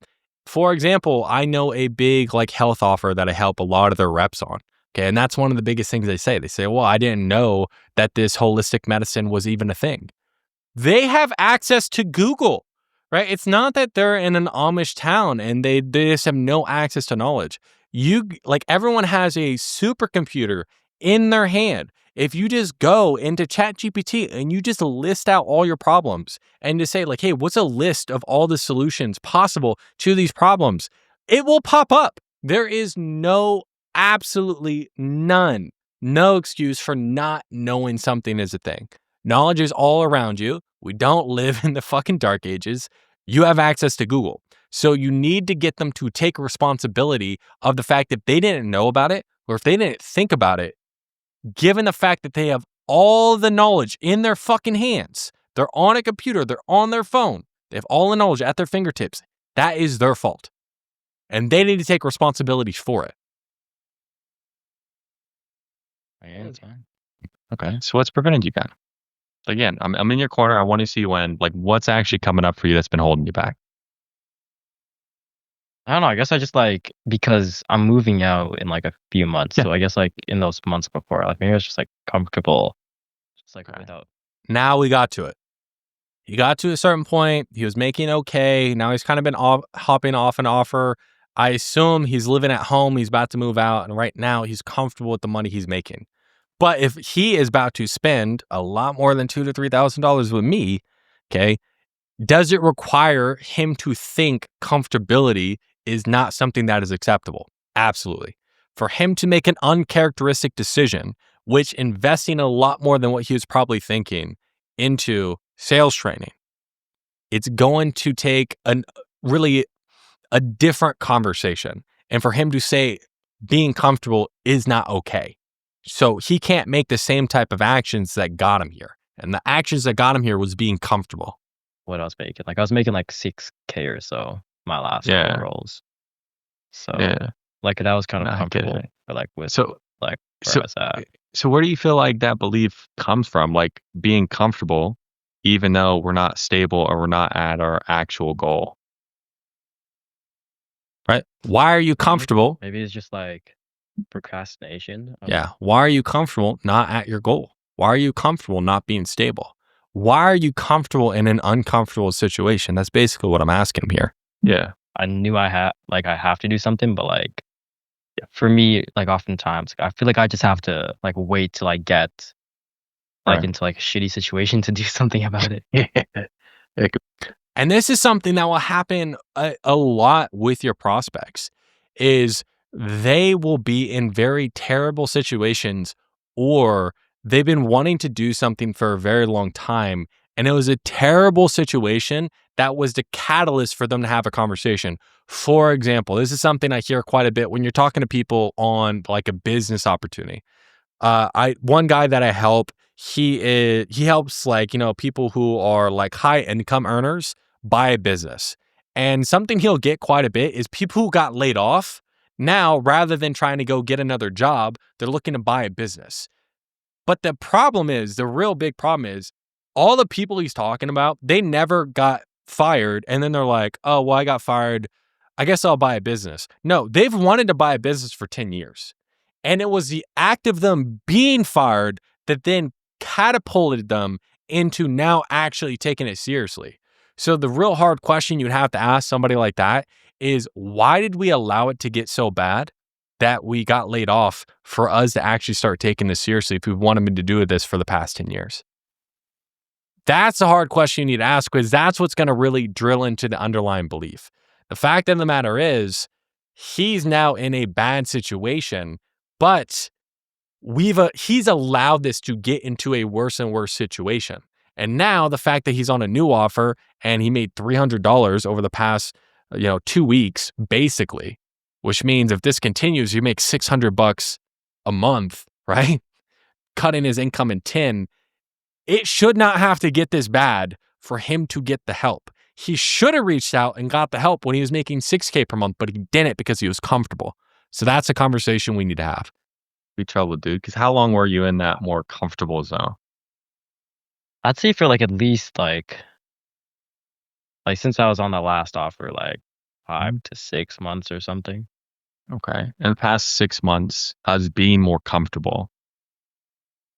For example, I know a big like health offer that I help a lot of their reps on. Okay. And that's one of the biggest things they say. They say, well, I didn't know that this holistic medicine was even a thing. They have access to Google, right? It's not that they're in an Amish town and they just have no access to knowledge. Like everyone has a supercomputer in their hand. If you just go into ChatGPT and you just list out all your problems and just say like, hey, what's a list of all the solutions possible to these problems? It will pop up. There is absolutely none, no excuse for not knowing something is a thing. Knowledge is all around you. We don't live in the fucking dark ages. You have access to Google. So you need to get them to take responsibility of the fact that they didn't know about it, or if they didn't think about it, given the fact that they have all the knowledge in their fucking hands. They're on a computer, they're on their phone. They have all the knowledge at their fingertips. That is their fault. And they need to take responsibility for it. Yeah, it's fine. Okay. So what's preventing you, guys? Again, I'm in your corner. I want to see you win. Like, what's actually coming up for you that's been holding you back? I don't know, I guess I just like because I'm moving out in like a few months, Yeah. so I guess like in those months before, like maybe I was just like comfortable, just like Okay. without. Now we got to it. He got to a certain point. He was making okay. Now he's kind of been hopping off an offer. I assume he's living at home. He's about to move out. And right now he's comfortable with the money he's making. But if he is about to spend a lot more than $2,000 to $3,000 with me, okay, does it require him to think comfortability is not something that is acceptable? Absolutely. For him to make an uncharacteristic decision, which investing a lot more than what he was probably thinking into sales training, it's going to take really a different conversation. And for him to say being comfortable is not okay. So he can't make the same type of actions that got him here. And the actions that got him here was being comfortable. What I was making, like I was making like 6K or so my last couple roles. So like that was kind of comfortable for like with like where I was at. So where do you feel like that belief comes from? Like being comfortable, even though we're not stable or we're not at our actual goal? Right? Why are you comfortable? Maybe it's just like procrastination. Yeah. Why are you comfortable not at your goal? Why are you comfortable not being stable? Why are you comfortable in an uncomfortable situation? That's basically what I'm asking here. Yeah. I knew I have to do something, but like for me, like oftentimes I feel like I just have to like wait till I get like into like a shitty situation to do something about it. And this is something that will happen a lot with your prospects is they will be in very terrible situations or they've been wanting to do something for a very long time. And it was a terrible situation that was the catalyst for them to have a conversation. For example, this is something I hear quite a bit when you're talking to people on like a business opportunity. One guy that I help, he helps like, people who are like high income earners buy a business. And something he'll get quite a bit is people who got laid off. Now, rather than trying to go get another job, they're looking to buy a business. But the problem is, the real big problem is, all the people he's talking about, they never got fired. And then they're like, oh, well, I got fired. I guess I'll buy a business. No, they've wanted to buy a business for 10 years. And it was the act of them being fired that then catapulted them into now actually taking it seriously. So the real hard question you'd have to ask somebody like that is, why did we allow it to get so bad that we got laid off for us to actually start taking this seriously if we wanted to do this for the past 10 years? That's a hard question you need to ask, because that's what's going to really drill into the underlying belief. The fact of the matter is, he's now in a bad situation, but he's allowed this to get into a worse and worse situation. And now the fact that he's on a new offer and he made $300 over the past 2 weeks, basically, which means if this continues, you make $600 a month, right? Cutting his income in 10. It should not have to get this bad for him to get the help. He should have reached out and got the help when he was making $6K per month, but he didn't because he was comfortable. So that's a conversation we need to have. Be trouble, dude. Because how long were you in that more comfortable zone? I'd say for like at least like since I was on the last offer, like 5 to 6 months or something. Okay. In the past 6 months, as being more comfortable,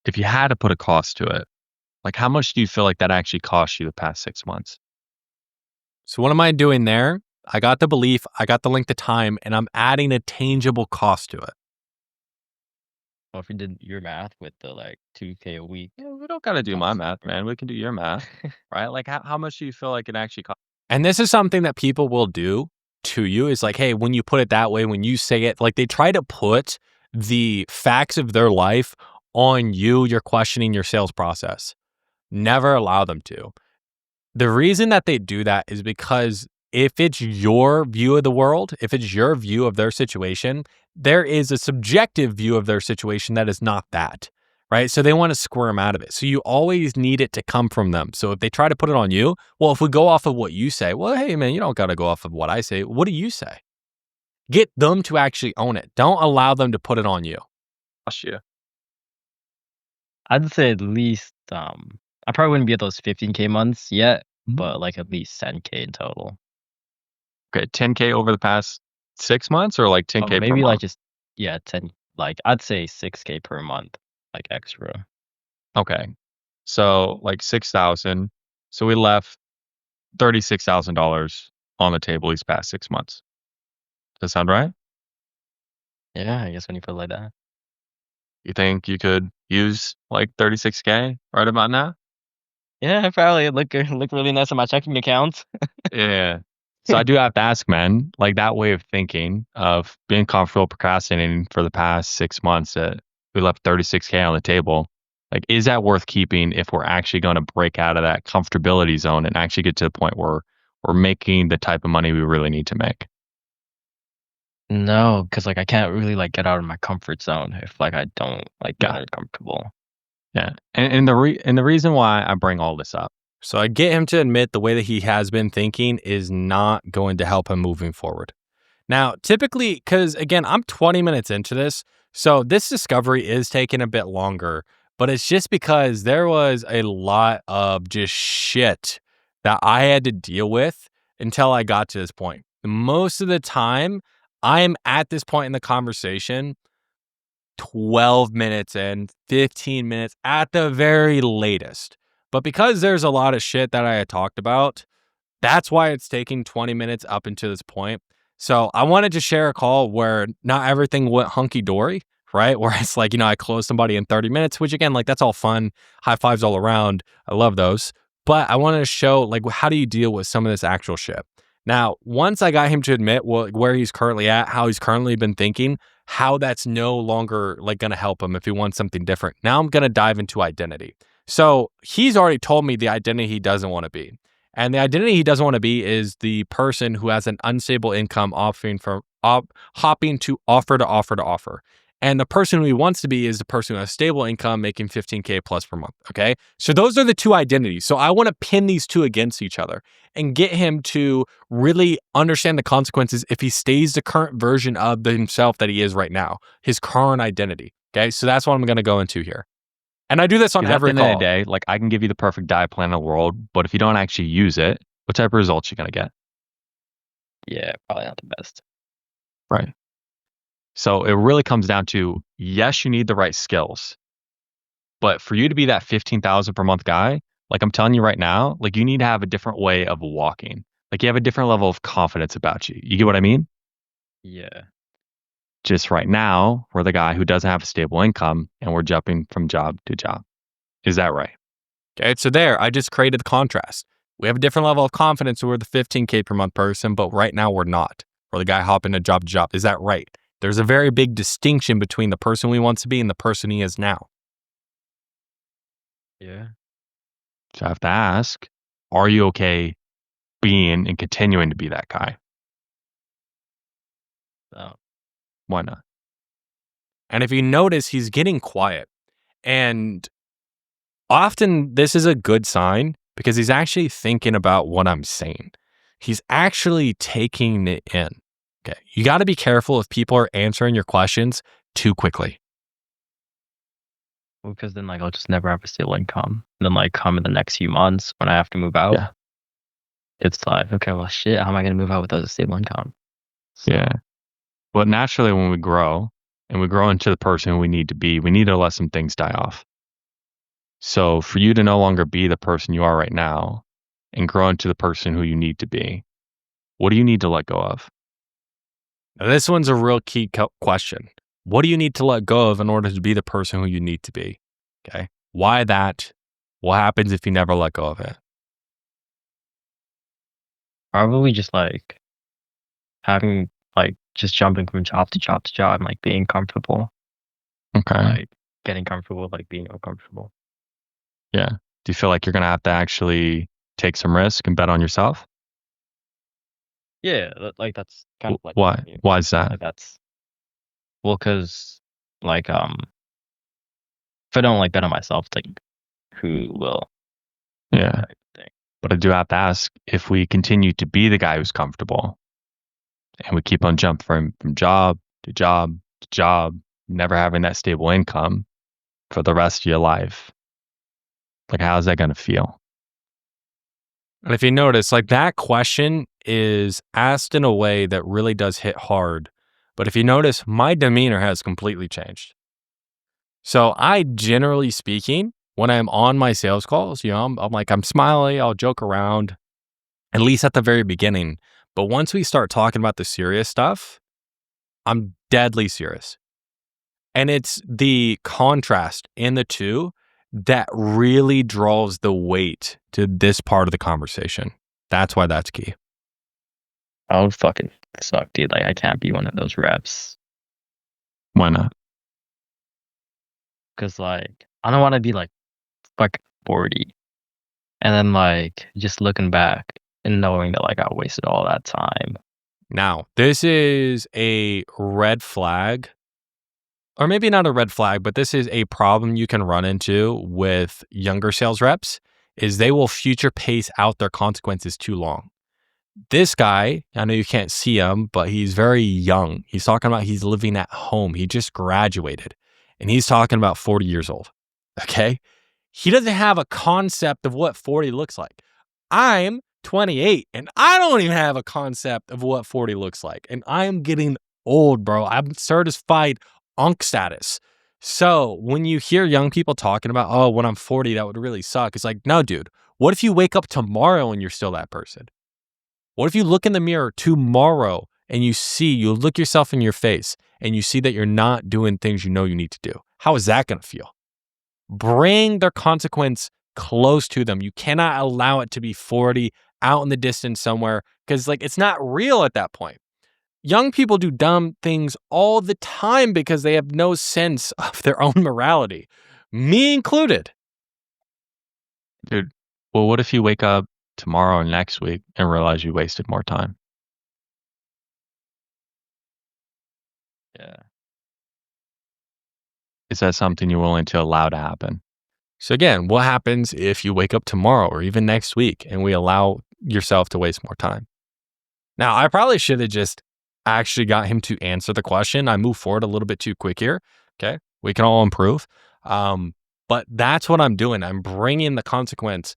if you had to put a cost to it, like how much do you feel like that actually cost you the past 6 months? So what am I doing there? I got the belief, I got the length of time, and I'm adding a tangible cost to it. Well, if you did your math with the like 2K a week. Yeah, we don't got to do my math, man. We can do your math, right? Like how much do you feel like it actually costs? And this is something that people will do to you, is like, hey, when you put it that way, when you say it, like they try to put the facts of their life on you, you're questioning your sales process. Never allow them to. The reason that they do that is because if it's your view of the world, if it's your view of their situation, there is a subjective view of their situation that is not that, right? So they want to squirm out of it. So you always need it to come from them. So if they try to put it on you, well, if we go off of what you say, well, hey, man, you don't got to go off of what I say. What do you say? Get them to actually own it. Don't allow them to put it on you. You? I'd say at least I probably wouldn't be at those 15K months yet, but like at least 10K in total. Okay, 10K over the past 6 months, or like 10K per Maybe month? like just 10, like I'd say 6K per month, like extra. Okay, so like 6,000. So we left $36,000 on the table these past 6 months. Does that sound right? Yeah, I guess when you put it like that. You think you could use like 36K right about now? Yeah, probably it look really nice on my checking account. Yeah. So I do have to ask, man, like that way of thinking of being comfortable procrastinating for the past 6 months that we left 36K on the table. Like, is that worth keeping if we're actually going to break out of that comfortability zone and actually get to the point where we're making the type of money we really need to make? No, because like I can't really like get out of my comfort zone if like I don't like get uncomfortable. Yeah. And the reason why I bring all this up. So I get him to admit the way that he has been thinking is not going to help him moving forward. Now, typically, because again, I'm 20 minutes into this, so this discovery is taking a bit longer, but it's just because there was a lot of just shit that I had to deal with until I got to this point. Most of the time, I'm at this point in the conversation 12 minutes in, 15 minutes at the very latest. But because there's a lot of shit that I had talked about, that's why it's taking 20 minutes up until this point. So I wanted to share a call where not everything went hunky dory, right? Where it's like, I closed somebody in 30 minutes, which again, like that's all fun. High fives all around. I love those. But I wanted to show like, how do you deal with some of this actual shit? Now, once I got him to admit where he's currently at, how he's currently been thinking, how that's no longer like going to help him if he wants something different. Now I'm going to dive into identity. So he's already told me the identity he doesn't want to be. And the identity he doesn't want to be is the person who has an unstable income hopping to offer to offer to offer. And the person who he wants to be is the person who has stable income making 15K plus per month. Okay. So those are the two identities. So I want to pin these two against each other and get him to really understand the consequences if he stays the current version of himself that he is right now, his current identity. Okay. So that's what I'm going to go into here. And I do this on 'Cause at the every end of the call. day, like I can give you the perfect diet plan in the world, but if you don't actually use it, what type of results you gonna get? Yeah, probably not the best. Right. So it really comes down to, yes, you need the right skills, but for you to be that 15,000 per month guy, like I'm telling you right now, like you need to have a different way of walking. Like you have a different level of confidence about you. You get what I mean? Yeah. Just right now, we're the guy who doesn't have a stable income and we're jumping from job to job. Is that right? Okay. So there, I just created the contrast. We have a different level of confidence. We're the 15K per month person, but right now we're not. We're the guy hopping to job to job. Is that right? There's a very big distinction between the person we want to be and the person he is now. Yeah. So I have to ask, are you okay being and continuing to be that guy? So Why not? And if you notice, he's getting quiet. And often this is a good sign because he's actually thinking about what I'm saying. He's actually taking it in. Okay. You got to be careful if people are answering your questions too quickly. because then like I'll just never have a stable income. And then like come in the next few months when I have to move out, Yeah. it's like, okay, well shit, how am I gonna move out without a stable income? Yeah. But naturally, when we grow and we grow into the person we need to be, we need to let some things die off. So for you to no longer be the person you are right now and grow into the person who you need to be, what do you need to let go of? Now, this one's a real key question. What do you need to let go of in order to be the person who you need to be? Okay. Why that? What happens if you never let go of it? Probably just like having like just jumping from job to job to job and like being comfortable. Okay. Like getting comfortable with like being uncomfortable. Yeah. Do you feel like you're going to have to actually take some risk and bet on yourself? Yeah, like that's kind of like Why? Why is that? like that's well, cause like if I don't like bet on myself, it's like who will Yeah. type thing. But I do have to ask, if we continue to be the guy who's comfortable and we keep on jumping from job to job to job, never having that stable income for the rest of your life, like how's that going to feel? And if you notice, like that question is asked in a way that really does hit hard. But if you notice, my demeanor has completely changed. So I generally speaking, when I'm on my sales calls, I'm like, I'm smiley, I'll joke around, at least at the very beginning. But once we start talking about the serious stuff, I'm deadly serious. And it's the contrast in the two that really draws the weight to this part of the conversation. That's why that's key. I would fucking suck, dude. Like I can't be one of those reps. Why not? Cause like I don't want to be like fucking 40 and then like just looking back and knowing that like I wasted all that time. Now, this is a red flag, or maybe not a red flag, but this is a problem you can run into with younger sales reps is they will future pace out their consequences too long. This guy, I know you can't see him, but he's very young. He's talking about he's living at home. He just graduated and he's talking about 40 years old. Okay. He doesn't have a concept of what 40 looks like. I'm 28 and I don't even have a concept of what 40 looks like. And I'm getting old, bro. I'm certified Unc status. So when you hear young people talking about, oh, when I'm 40, that would really suck. It's like, no, dude, what if you wake up tomorrow and you're still that person? What if you look in the mirror tomorrow and you look yourself in your face and you see that you're not doing things you know you need to do? How is that going to feel? Bring their consequence close to them. You cannot allow it to be 40 out in the distance somewhere because like it's not real at that point. Young people do dumb things all the time because they have no sense of their own morality, me included. Dude, well, what if you wake up tomorrow or next week and realize you wasted more time? Yeah. is that something you're willing to allow to happen? So again, what happens if you wake up tomorrow or even next week and we allow yourself to waste more time? Now, I probably should have just actually got him to answer the question. I moved forward a little bit too quick here. Okay. We can all improve. But that's what I'm doing. I'm bringing the consequence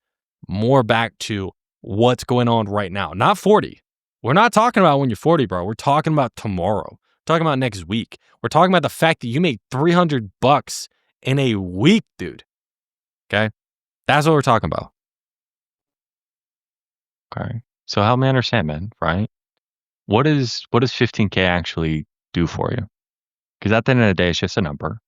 more back to what's going on right now, not 40. We're not talking about when you're 40, bro. We're talking about tomorrow. We're talking about next week. We're talking about the fact that you made $300 in a week, dude. Okay. That's what we're talking about. Okay. So help me understand, man, right? What does 15K actually do for you? Because at the end of the day, it's just a number.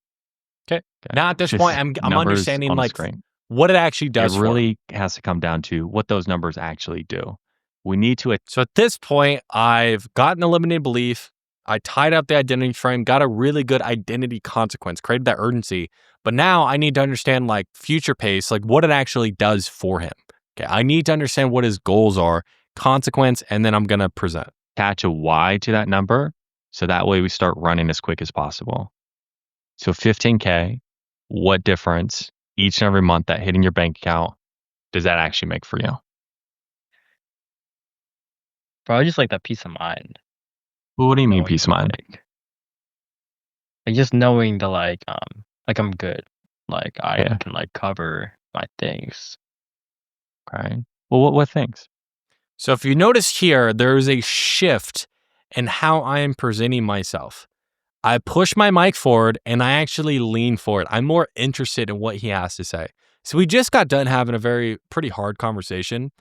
Okay. Now at this point, I'm numbers understanding on the like screen. what it actually It does for him. really has to come down to what those numbers actually do. We need to So at this point, I've gotten a limiting belief. I tied up the identity frame, got a really good identity consequence, created that urgency. But now I need to understand like future pace, like what it actually does for him. Okay. I need to understand what his goals are, consequence, and then I'm going to present. attach a Y to that number. So that way we start running as quick as possible. So 15K, what difference each and every month that hitting your bank account does that actually make for you? Probably just like that peace of mind. Well, what do you mean knowing peace of mind? Like just knowing that like I'm good. Like I Yeah. can like cover my things. Okay. Well, what things? So if you notice here, there's a shift in how I am presenting myself. I push my mic forward and I actually lean forward. I'm more interested in what he has to say. So we just got done having a pretty hard conversation.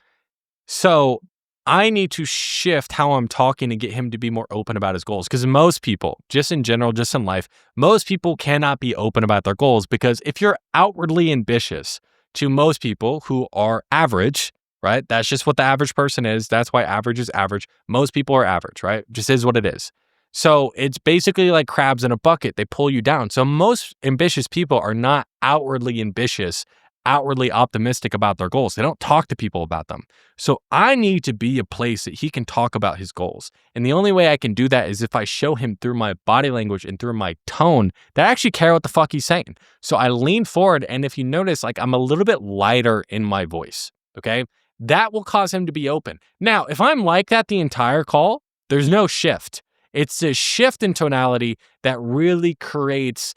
So I need to shift how I'm talking to get him to be more open about his goals. Because most people, just in general, just in life, most people cannot be open about their goals because if you're outwardly ambitious to most people who are average, right? That's just what the average person is. That's why average is average. Most people are average, right? Just is what it is. So it's basically like crabs in a bucket. They pull you down. So most ambitious people are not outwardly ambitious, outwardly optimistic about their goals. They don't talk to people about them. So I need to be a place that he can talk about his goals. And the only way I can do that is if I show him through my body language and through my tone that I actually care what the fuck he's saying. So I lean forward. And if you notice, like I'm a little bit lighter in my voice. Okay. That will cause him to be open. Now, if I'm like that the entire call, there's no shift. It's a shift in tonality that really creates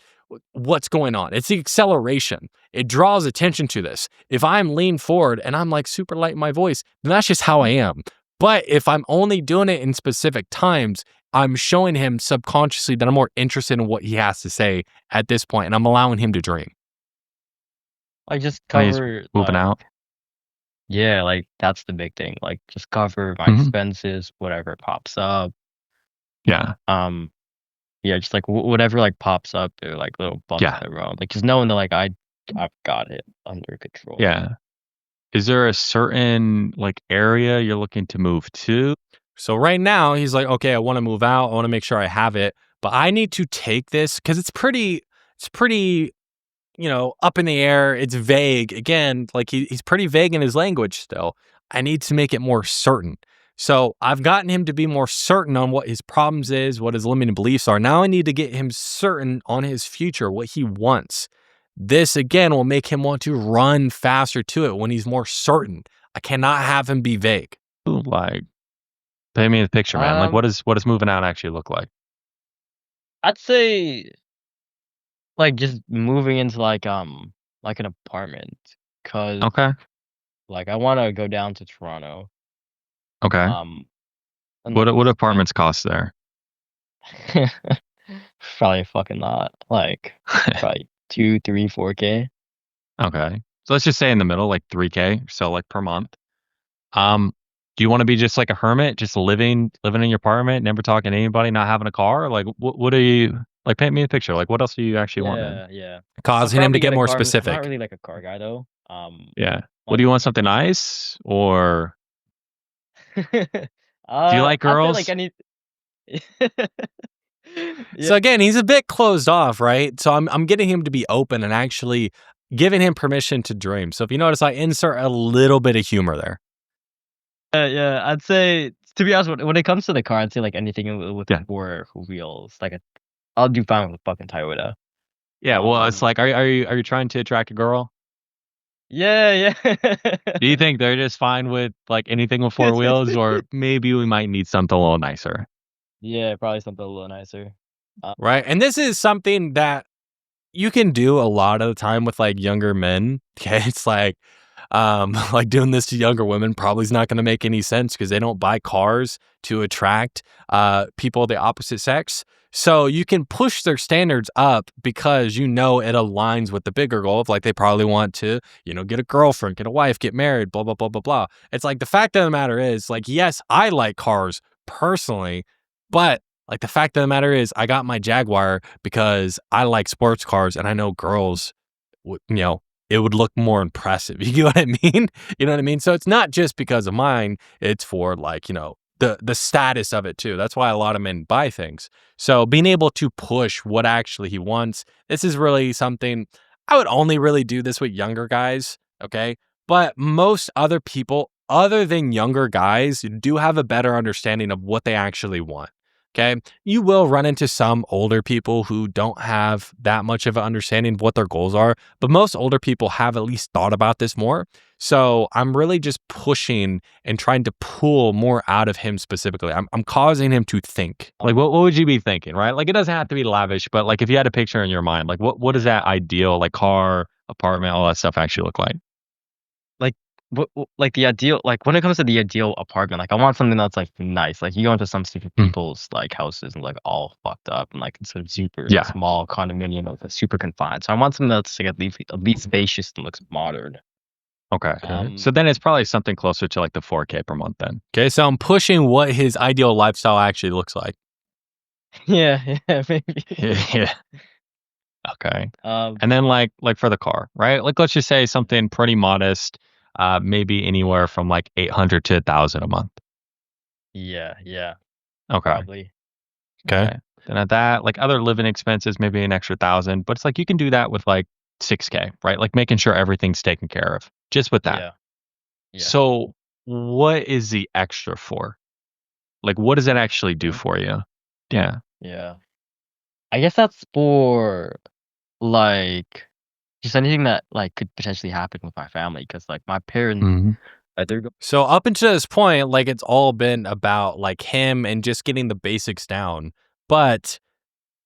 what's going on. It's the acceleration. It draws attention to this. If I'm lean forward and I'm like super light in my voice, then that's just how I am. But if I'm only doing it in specific times, I'm showing him subconsciously that I'm more interested in what he has to say at this point, and I'm allowing him to dream. Like just When he's cover moving like, out. yeah, like that's the big thing. Like just cover my Mhm. expenses, whatever pops up. Yeah. Yeah, just like whatever like pops up or like little bumps Yeah. in the road. Like just knowing that like I've got it under control. Yeah. Is there a certain like area you're looking to move to? So right now he's like, okay, I want to move out. I want to make sure I have it, but I need to take this because it's pretty, up in the air. It's vague. Again, like he's pretty vague in his language still. I need to make it more certain. So I've gotten him to be more certain on what his problems is, what his limiting beliefs are. Now I need to get him certain on his future, what he wants. This again will make him want to run faster to it when he's more certain. I cannot have him be vague. Like, paint me the picture, man. Like, Um, what does moving out actually look like? I'd say like just moving into like an apartment, cause Okay. like I want to go down to Toronto. Okay. Um, and What like apartments cost there? probably a fucking lot. Like probably 2, 3, 4K. Okay. So let's just say in the middle, like 3K, so like per month. Do you want to be just like a hermit, just living in your apartment, never talking to anybody, not having a car? Like, what are you like? Paint me a picture. Like, what else do you actually want, man? Yeah. I'll Causing him to probably get get a more car. I'm not specific. really like a car guy though. Yeah. What do you want? Something nice, or do you like I'd say like girls? any. So again, he's a bit closed off, right? So I'm getting him to be open and actually giving him permission to dream. So if you notice, I insert a little bit of humor there. Yeah, I'd say to be honest, when it comes to the car, I'd say like anything with Yeah. 4 wheels. Like I'll do fine with a fucking Toyota. Yeah, well, it's like, are you trying to attract a girl? Yeah, Do you think they're just fine with like anything with four wheels, or maybe we might need something a little nicer? Yeah, probably something a little nicer. Right. And this is something that you can do a lot of the time with like younger men. Okay. It's like, like doing this to younger women probably is not going to make any sense because they don't buy cars to attract people of the opposite sex. So you can push their standards up because you know it aligns with the bigger goal of like they probably want to, get a girlfriend, get a wife, get married, blah, blah, blah, blah, blah. It's like the fact of the matter is like, yes, I like cars personally, but like the fact of the matter is I got my Jaguar because I like sports cars and I know girls would, it would look more impressive. You get what I mean? You know what I mean? So it's not just because of mine, it's for like, the status of it too. That's why a lot of men buy things. So being able to push what actually he wants, this is really something I would only really do this with younger guys, okay? But most other people other than younger guys do have a better understanding of what they actually want. Okay. You will run into some older people who don't have that much of an understanding of what their goals are, but most older people have at least thought about this more. So I'm really just pushing and trying to pull more out of him specifically. I'm causing him to think. Like, what would you be thinking, right? Like, it doesn't have to be lavish, but like, if you had a picture in your mind, like, what does that ideal, like, car, apartment, all that stuff actually look like? Like, like the ideal, like when it comes to the ideal apartment, like I want something that's like nice. Like you go into some stupid Mm. people's like houses and like all fucked up and like it's a super Yeah. small condominium that's super confined. So I want something that's like at least spacious and looks modern. Okay. So then it's probably something closer to like the 4K per month then. Okay. So I'm pushing what his ideal lifestyle actually looks like. Yeah, maybe. Yeah. Okay. Um, And then like for the car, right? Like, let's just say something pretty modest, maybe anywhere from like 800 to 1,000 a month. yeah, Okay. probably. Okay. Then at that, like other living expenses, maybe an extra 1,000, but it's like you can do that with like 6K, right? Like making sure everything's taken care of just with that. Yeah. So what is the extra for? Like, what does it actually do for you? Yeah. Yeah. I guess that's for like just anything that like could potentially happen with my family because like my parents Mm-hmm. they're So up until this point, like it's all been about like him and just getting the basics down. But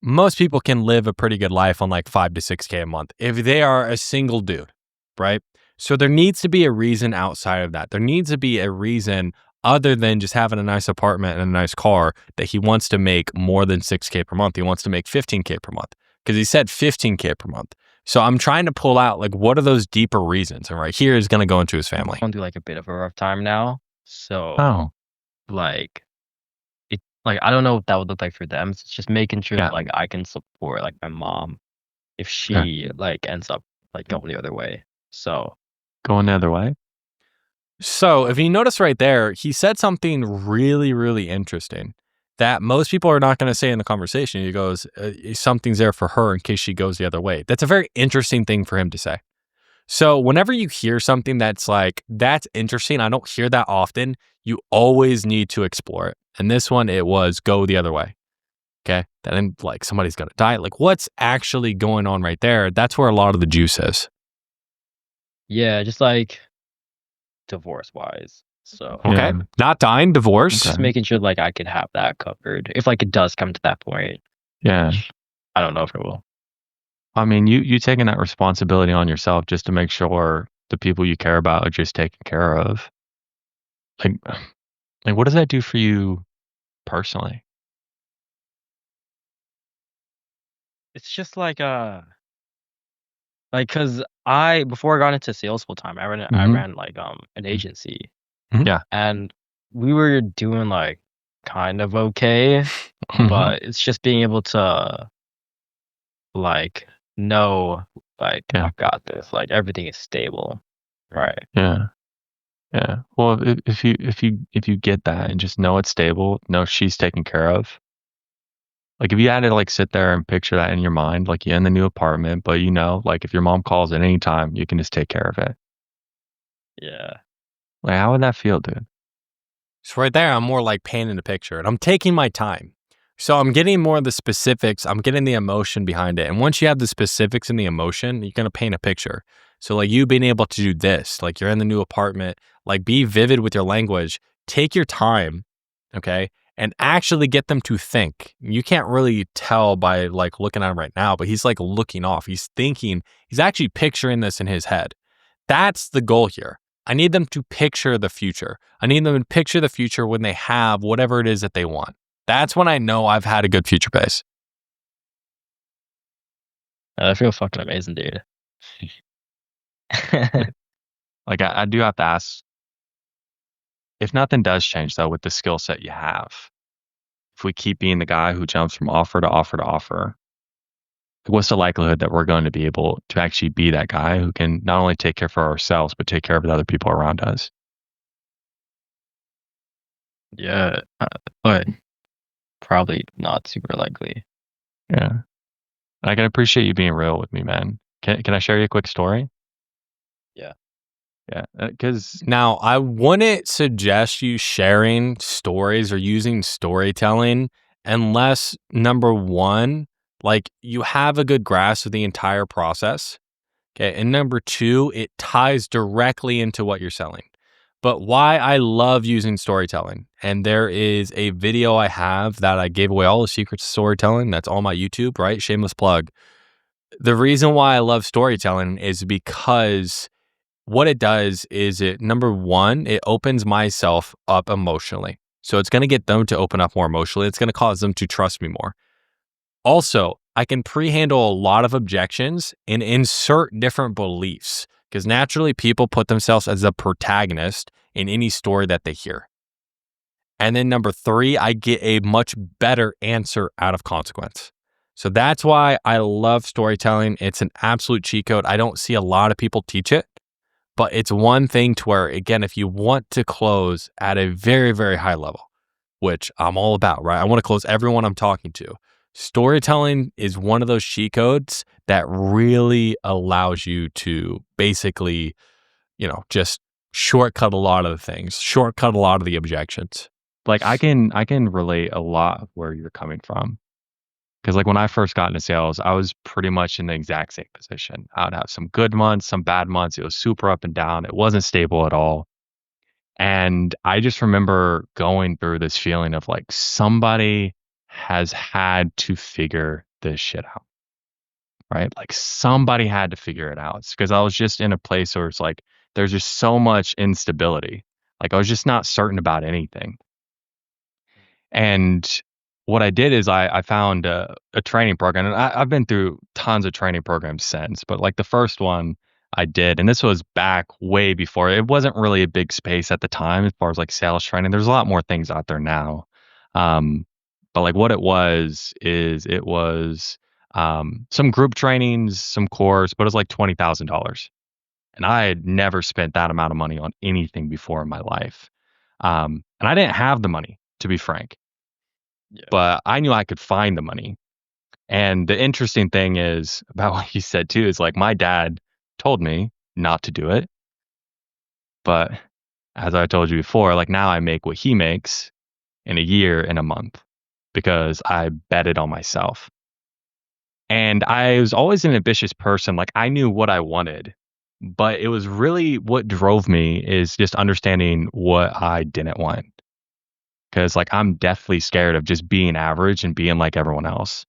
most people can live a pretty good life on like 5 to 6K a month if they are a single dude, right? So there needs to be a reason outside of that. There needs to be a reason other than just having a nice apartment and a nice car that he wants to make more than 6K per month. He wants to make 15K per month because he said 15K per month. So I'm trying to pull out like what are those deeper reasons? And right here is going to go into his family. going through like a bit of a rough time now. So Oh, like it like I don't know what that would look like for them. It's just making sure Yeah. that like I can support like my mom if she like ends up like going the other way. So going the other way. So, if you notice right there, he said something really, really interesting that most people are not going to say in the conversation. He goes, something's there for her in case she goes the other way. That's a very interesting thing for him to say. So, whenever you hear something that's like, that's interesting, I don't hear that often, you always need to explore it. And this one, it was go the other way. Okay. Then, like, somebody's going to die. Like, what's actually going on right there? That's where a lot of the juice is. yeah, just like divorce wise. So Okay. Yeah. Not dying, divorce. just making sure like I could have that covered if like it does come to that point. Yeah. I don't know if it will. I mean, you taking that responsibility on yourself just to make sure the people you care about are just taken care of. Like what does that do for you personally? It's just like because I before I got into sales full time, I ran like an agency. Yeah. And we were doing like kind of okay, but it's just being able to like know like Yeah. I've got this, like everything is stable. Right. Yeah. Yeah. Well, if you get that and just know it's stable, know she's taken care of. Like if you had to like sit there and picture that in your mind, like you're in the new apartment, but like if your mom calls at any time, you can just take care of it. Yeah. Like how would that feel, dude? So right there, I'm more like painting a picture and I'm taking my time. So I'm getting more of the specifics. I'm getting the emotion behind it. And once you have the specifics and the emotion, you're going to paint a picture. So like you being able to do this, like you're in the new apartment, like be vivid with your language, take your time, okay? And actually get them to think. You can't really tell by like looking at him right now, but he's like looking off. He's thinking, he's actually picturing this in his head. That's the goal here. I need them to picture the future. I need them to picture the future when they have whatever it is that they want. That's when I know I've had a good future pace. I feel fucking amazing, dude. Like I do have to ask, if nothing does change though with the skill set you have, if we keep being the guy who jumps from offer to offer to offer, what's the likelihood that we're going to be able to actually be that guy who can not only take care for ourselves, but take care of the other people around us? Yeah, but probably not super likely. Yeah. I can appreciate you being real with me, man. Can I share you a quick story? Yeah. Yeah. Because Now, I wouldn't suggest you sharing stories or using storytelling unless, number one, like you have a good grasp of the entire process. Okay. And number two, it ties directly into what you're selling. But why I love using storytelling, and there is a video I have that I gave away all the secrets of storytelling. That's on my YouTube, right? Shameless plug. The reason why I love storytelling is because what it does is it, number one, it opens myself up emotionally. So it's going to get them to open up more emotionally. It's going to cause them to trust me more. Also, I can pre-handle a lot of objections and insert different beliefs because naturally people put themselves as a protagonist in any story that they hear. And then number three, I get a much better answer out of consequence. So that's why I love storytelling. It's an absolute cheat code. I don't see a lot of people teach it, but it's one thing to where, again, if you want to close at a very, very high level, which I'm all about, right? I want to close everyone I'm talking to. Storytelling is one of those cheat codes that really allows you to basically, just shortcut a lot of the things, shortcut a lot of the objections. like I can relate a lot of where you're coming from. Because like when I first got into sales, I was pretty much in the exact same position. I would have some good months, some bad months. It was super up and down. It wasn't stable at all. And I just remember going through this feeling of like somebody has had to figure this shit out, right? Like somebody had to figure it out. Because I was just in a place where it's like there's just so much instability. Like I was just not certain about anything. And what I did is I found a training program, and I've been through tons of training programs since, but like the first one I did, and this was back way before. It wasn't really a big space at the time as far as like sales training. There's a lot more things out there now. Um, but like what it was is it was some group trainings, some course, but it was like $20,000. And I had never spent that amount of money on anything before in my life. And I didn't have the money, to be frank, Yeah. but I knew I could find the money. And the interesting thing is about what you said too is like my dad told me not to do it. But as I told you before, like now I make what he makes in a year in a month because I betted on myself. And I was always an ambitious person. Like I knew what I wanted, but it was really what drove me is just understanding what I didn't want. Cause like I'm deathly scared of just being average and being like everyone else.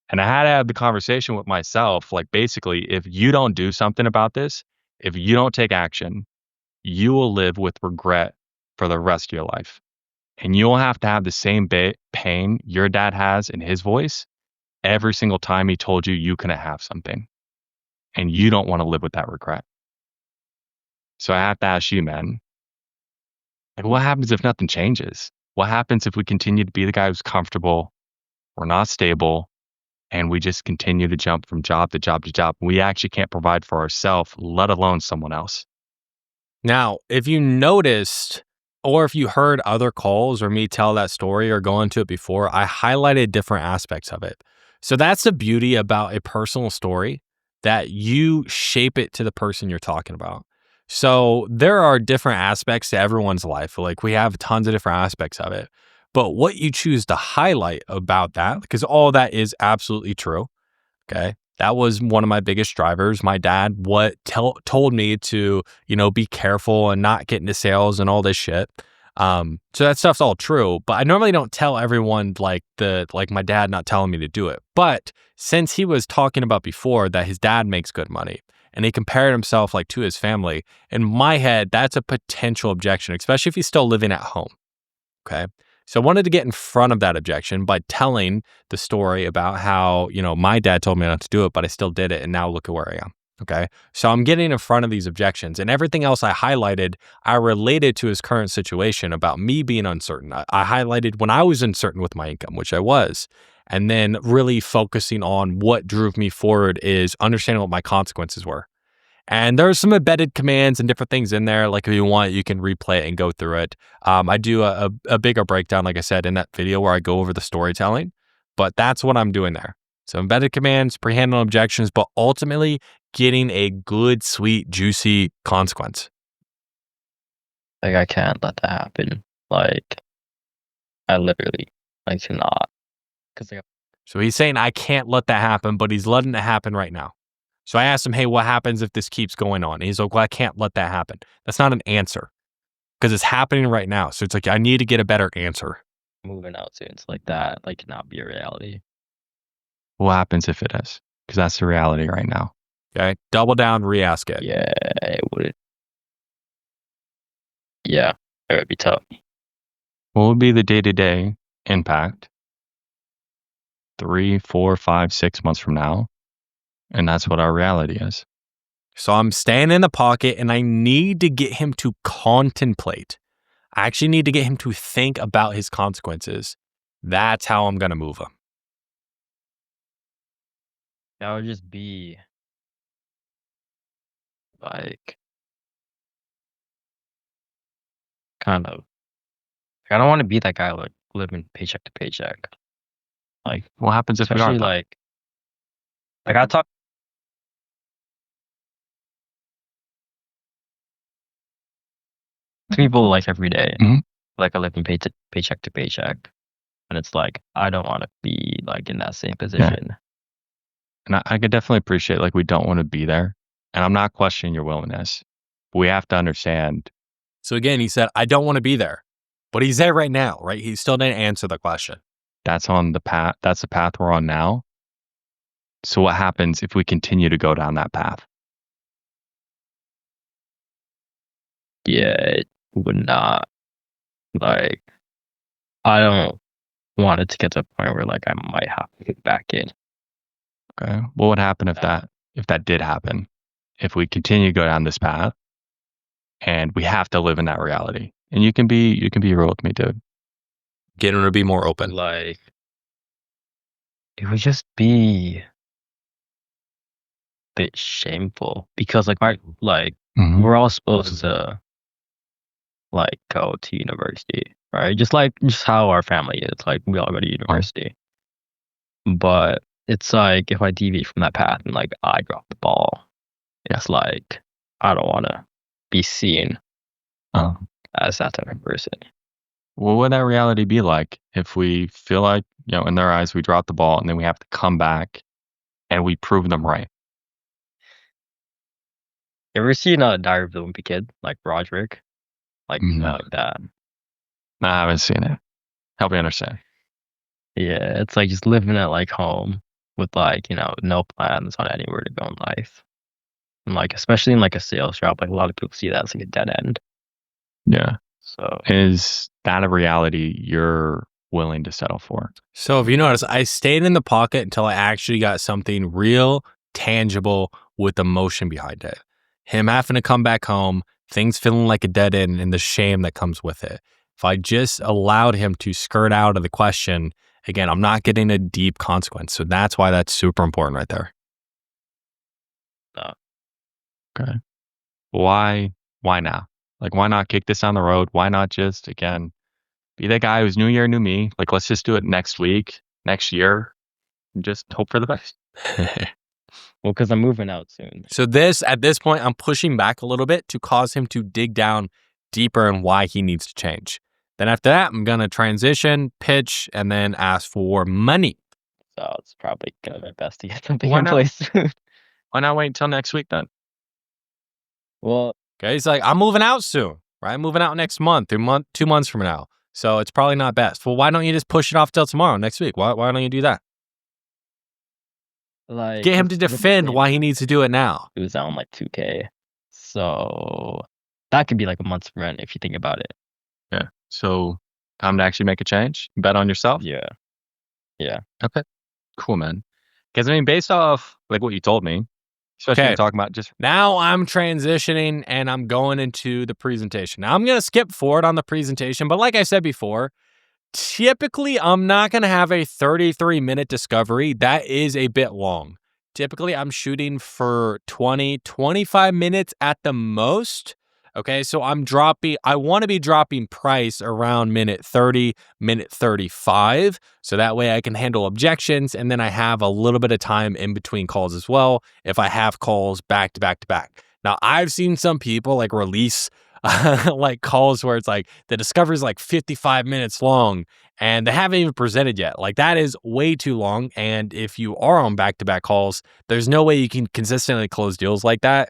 And I had to have the conversation with myself. Like basically, if you don't do something about this, if you don't take action, you will live with regret for the rest of your life. And you'll have to have the same pain your dad has in his voice every single time he told you you couldn't have something. And you don't want to live with that regret. So I have to ask you, man, like what happens if nothing changes? What happens if we continue to be the guy who's comfortable, we're not stable, and we just continue to jump from job to job to job? We actually can't provide for ourselves, let alone someone else. Now, if you noticed, or if you heard other calls or me tell that story or go into it before, I highlighted different aspects of it. So that's the beauty about a personal story, that you shape it to the person you're talking about. So there are different aspects to everyone's life. Like we have tons of different aspects of it. But what you choose to highlight about that, because all that is absolutely true. Okay. That was one of my biggest drivers. My dad told me to, be careful and not get into sales and all this shit. So that stuff's all true, but I normally don't tell everyone like my dad not telling me to do it. But since he was talking about before that his dad makes good money and he compared himself like to his family, in my head, that's a potential objection, especially if he's still living at home. Okay. So I wanted to get in front of that objection by telling the story about how, my dad told me not to do it, but I still did it. And now look at where I am. Okay. So I'm getting in front of these objections, and everything else I highlighted, I related to his current situation about me being uncertain. I highlighted when I was uncertain with my income, which I was, and then really focusing on what drove me forward is understanding what my consequences were. And there's some embedded commands and different things in there. Like if you want, you can replay it and go through it. I do a bigger breakdown, like I said, in that video where I go over the storytelling, but that's what I'm doing there. So embedded commands, pre-handle objections, but ultimately getting a good, sweet, juicy consequence. Like I can't let that happen. Like I literally cannot. So he's saying I can't let that happen, but he's letting it happen right now. So I asked him, hey, what happens if this keeps going on? And he's like, well, I can't let that happen. That's not an answer because it's happening right now. So it's like, I need to get a better answer. Moving out soon, it's like that, cannot be a reality. What happens if it is? Because that's the reality right now. Okay. Double down, re-ask it. Yeah, it would. Yeah, it would be tough. What would be the day-to-day impact 3, 4, 5, 6 months from now? And that's what our reality is. So I'm staying in the pocket and I need to get him to contemplate. I actually need to get him to think about his consequences. That's how I'm going to move him. That would just be like kind of. I don't want to be that guy like living paycheck to paycheck. Like what happens if we are? Especially like I talk to people like every day, like I live in paycheck to paycheck, and it's like I don't want to be like in that same position. Yeah. And I could definitely appreciate like we don't want to be there, and I'm not questioning your willingness, but we have to understand. So again, he said, I don't want to be there, but he's there right now, right? He still didn't answer the question. That's on the path. That's the path we're on now. So what happens if we continue to go down that path? Yeah, it would not. Like, I don't want it to get to a point where like I might have to get back in. Okay. What would happen if that did happen? If we continue to go down this path and we have to live in that reality. And you can be real with me, dude. Get him to be more open. Like, it would just be a bit shameful because like we're all supposed to like go to university, right? Just how our family is. Like we all go to university. But it's like if I deviate from that path and like I drop the ball, it's like I don't want to be seen as that type of person. What would that reality be like if we feel like, in their eyes, we dropped the ball and then we have to come back and we prove them right? You ever seen Diary of the Wimpy Kid, like Roderick? Like, like that? No, I haven't seen it. Help me understand. Yeah, it's like just living at like home with like, no plans on anywhere to go in life. And like, especially in like a sales job, like a lot of people see that as like a dead end. Yeah. So is that a reality you're willing to settle for? So if you notice, I stayed in the pocket until I actually got something real, tangible with emotion behind it. Him having to come back home, things feeling like a dead end, and the shame that comes with it. If I just allowed him to skirt out of the question, again, I'm not getting a deep consequence. So that's why that's super important right there. Okay. Why now? Like, why not kick this down the road? Why not just, again, be that guy who's new year, new me? Like, let's just do it next week, next year, and just hope for the best. well, because I'm moving out soon. So at this point, I'm pushing back a little bit to cause him to dig down deeper in why he needs to change. Then after that, I'm going to transition, pitch, and then ask for money. So it's probably gonna be best to get something Why in not? place. Why not wait until next week then? Well, Okay, he's like, I'm moving out soon, right? I'm moving out next month, 2 months from now. So it's probably not best. Well, why don't you just push it off till tomorrow, next week? Why don't you do that? like Get him to with the defend same why he needs to do it now. it was down like 2K. So that could be like a month's rent if you think about it. Yeah. So time to actually make a change. Bet on yourself. Yeah. Yeah. Okay. Cool, man. Because I mean, based off like what you told me, especially when Okay. you're talking about just Now I'm transitioning and I'm going into the presentation. Now I'm going to skip forward on the presentation, but like I said before, typically I'm not going to have a 33-minute discovery. That is a bit long. Typically I'm shooting for 20, 25 minutes at the most. Okay, so I want to be dropping price around minute 30, minute 35. So that way I can handle objections. And then I have a little bit of time in between calls as well if I have calls back to back to back. Now, I've seen some people like release like calls where it's like the discovery is like 55 minutes long and they haven't even presented yet. Like that is way too long. And if you are on back to back calls, there's no way you can consistently close deals like that.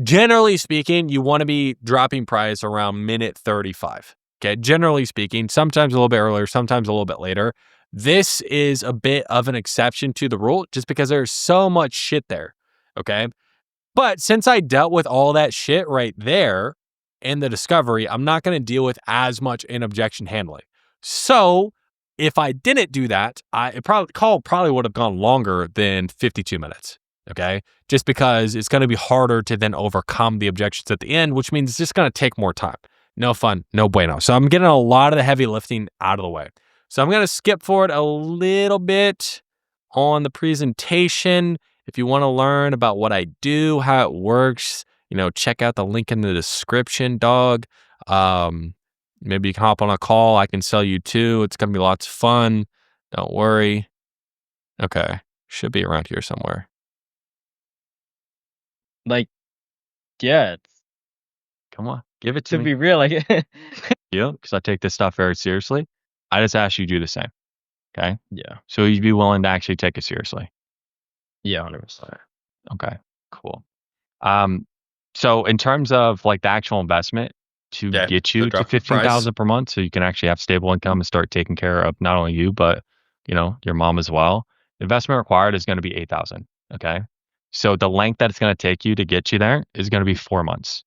Generally speaking, you want to be dropping price around minute 35. Okay. Generally speaking, sometimes a little bit earlier, sometimes a little bit later. This is a bit of an exception to the rule just because there's so much shit there. Okay. But since I dealt with all that shit right there in the discovery, I'm not going to deal with as much in objection handling. So if I didn't do that, call probably would have gone longer than 52 minutes. Okay. Just because it's going to be harder to then overcome the objections at the end, which means it's just going to take more time. No fun, no bueno. So I'm getting a lot of the heavy lifting out of the way. So I'm going to skip forward a little bit on the presentation. If you want to learn about what I do, how it works, check out the link in the description, dog. Maybe you can hop on a call. I can sell you too. It's going to be lots of fun. Don't worry. Okay. Should be around here somewhere. Like, yeah, Come on. Give it to to me. be real, like Yeah, because I take this stuff very seriously. I just ask you to do the same. Okay. yeah. So you'd be willing to actually take it seriously. Yeah, 100%. Okay. Cool. So in terms of like the actual investment to get you to 15,000 per month, so you can actually have stable income and start taking care of not only you, but your mom as well. The investment required is going to be 8,000. Okay. So the length that it's going to take you to get you there is going to be 4 months.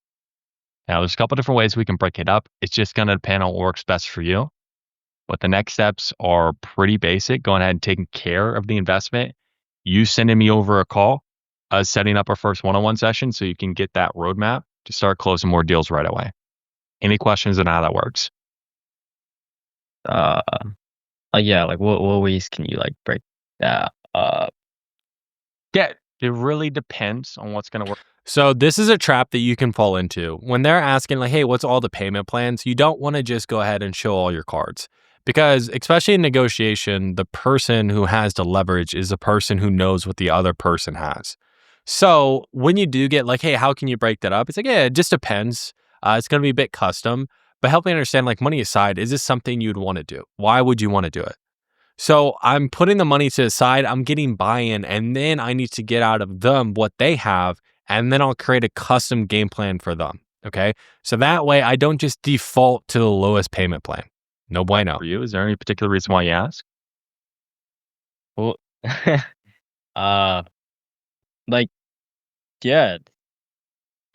Now there's a couple different ways we can break it up. It's just going to depend on what works best for you. But the next steps are pretty basic. Going ahead and taking care of the investment. You sending me over a call, setting up our first one-on-one session so you can get that roadmap to start closing more deals right away. Any questions on how that works? Yeah, like what ways can you like break that up? Yeah, it really depends on what's going to work. So this is a trap that you can fall into. When they're asking like, hey, what's all the payment plans? You don't want to just go ahead and show all your cards. Because especially in negotiation, the person who has the leverage is the person who knows what the other person has. So when you do get like, hey, how can you break that up? It's like, yeah, it just depends. It's going to be a bit custom, but help me understand, like, money aside, is this something you'd want to do? Why would you want to do it? So I'm putting the money to the side, I'm getting buy-in, and then I need to get out of them what they have, and then I'll create a custom game plan for them. Okay. So that way I don't just default to the lowest payment plan. No bueno. For you, is there any particular reason why you ask? Well, like, yeah,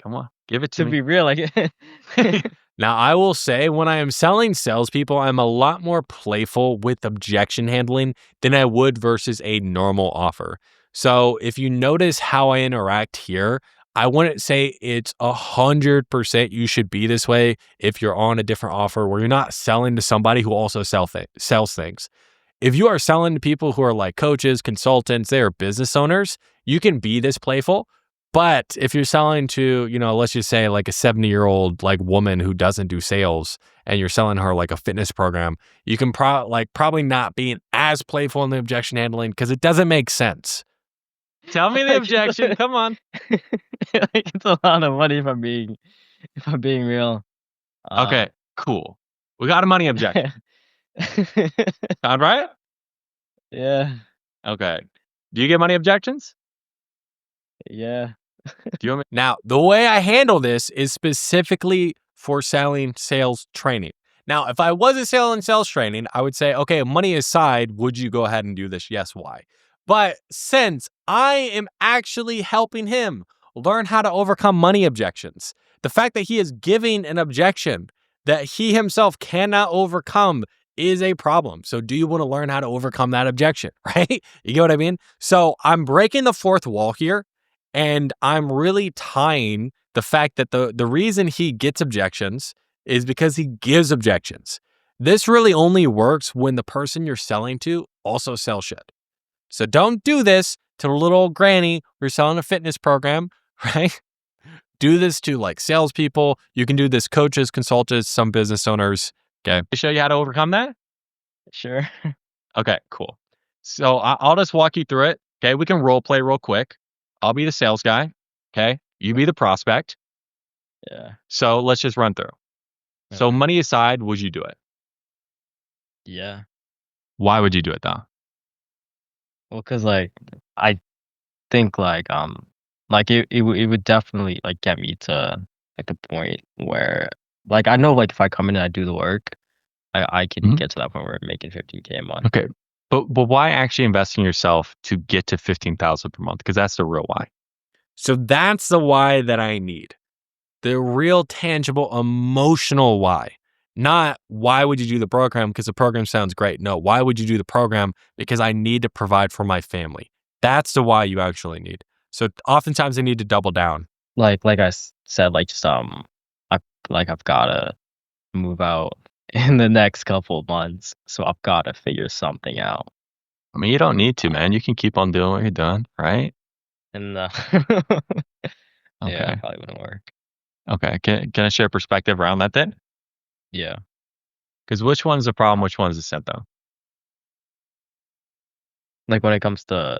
Come on, give it to to me. be real, like Now, I will say when I am selling salespeople, I'm a lot more playful with objection handling than I would versus a normal offer. So if you notice how I interact here, I wouldn't say it's 100% you should be this way if you're on a different offer where you're not selling to somebody who also sells things. If you are selling to people who are like coaches, consultants, they are business owners, you can be this playful. But if you're selling to, let's just say like a 70-year-old like woman who doesn't do sales and you're selling her like a fitness program, you can probably not be as playful in the objection handling because it doesn't make sense. Tell me the objection. Come on. like it's a lot of money if I'm being real. Okay, cool. We got a money objection. Sound right? Yeah. Okay. Do you get money objections? Yeah. Do you want me? Now, the way I handle this is specifically for selling sales training. Now, if I wasn't selling sales training, I would say, okay, money aside, would you go ahead and do this? Yes, why? But since I am actually helping him learn how to overcome money objections, the fact that he is giving an objection that he himself cannot overcome is a problem. So do you want to learn how to overcome that objection, right? You get what I mean? So I'm breaking the fourth wall here, and I'm really tying the fact that the reason he gets objections is because he gives objections. This really only works when the person you're selling to also sells shit. So don't do this to the little old granny who's selling a fitness program, right? Do this to like salespeople. You can do this coaches, consultants, some business owners. Okay. To show you how to overcome that? Sure. Okay, cool. So I'll just walk you through it. Okay, we can role play real quick. I'll be the sales guy. Okay, you be the prospect. Yeah. So let's just run through. So Okay. money aside, would you do it? Yeah. Why would you do it though? Well, cause like I think like it would definitely like get me to like the point where like I know like if I come in and I do the work, I can Mhm. get to that point where I'm making 15K a month. Okay, but why actually invest in yourself to get to 15,000 per month? Because that's the real why. So that's the why that I need. The real tangible emotional why. Not why would you do the program because the program sounds great. No, why would you do the program? Because I need to provide for my family. That's the why you actually need. So oftentimes I need to double down. Like said, like just I've gotta move out in the next couple of months, so I've gotta figure something out. I mean, you don't need to, man. You can keep on doing what you're doing, right? And yeah, Okay. probably wouldn't work. Okay. Can I share perspective around that then? Yeah. Because which one's the problem? Which one's the set though? Like when it comes to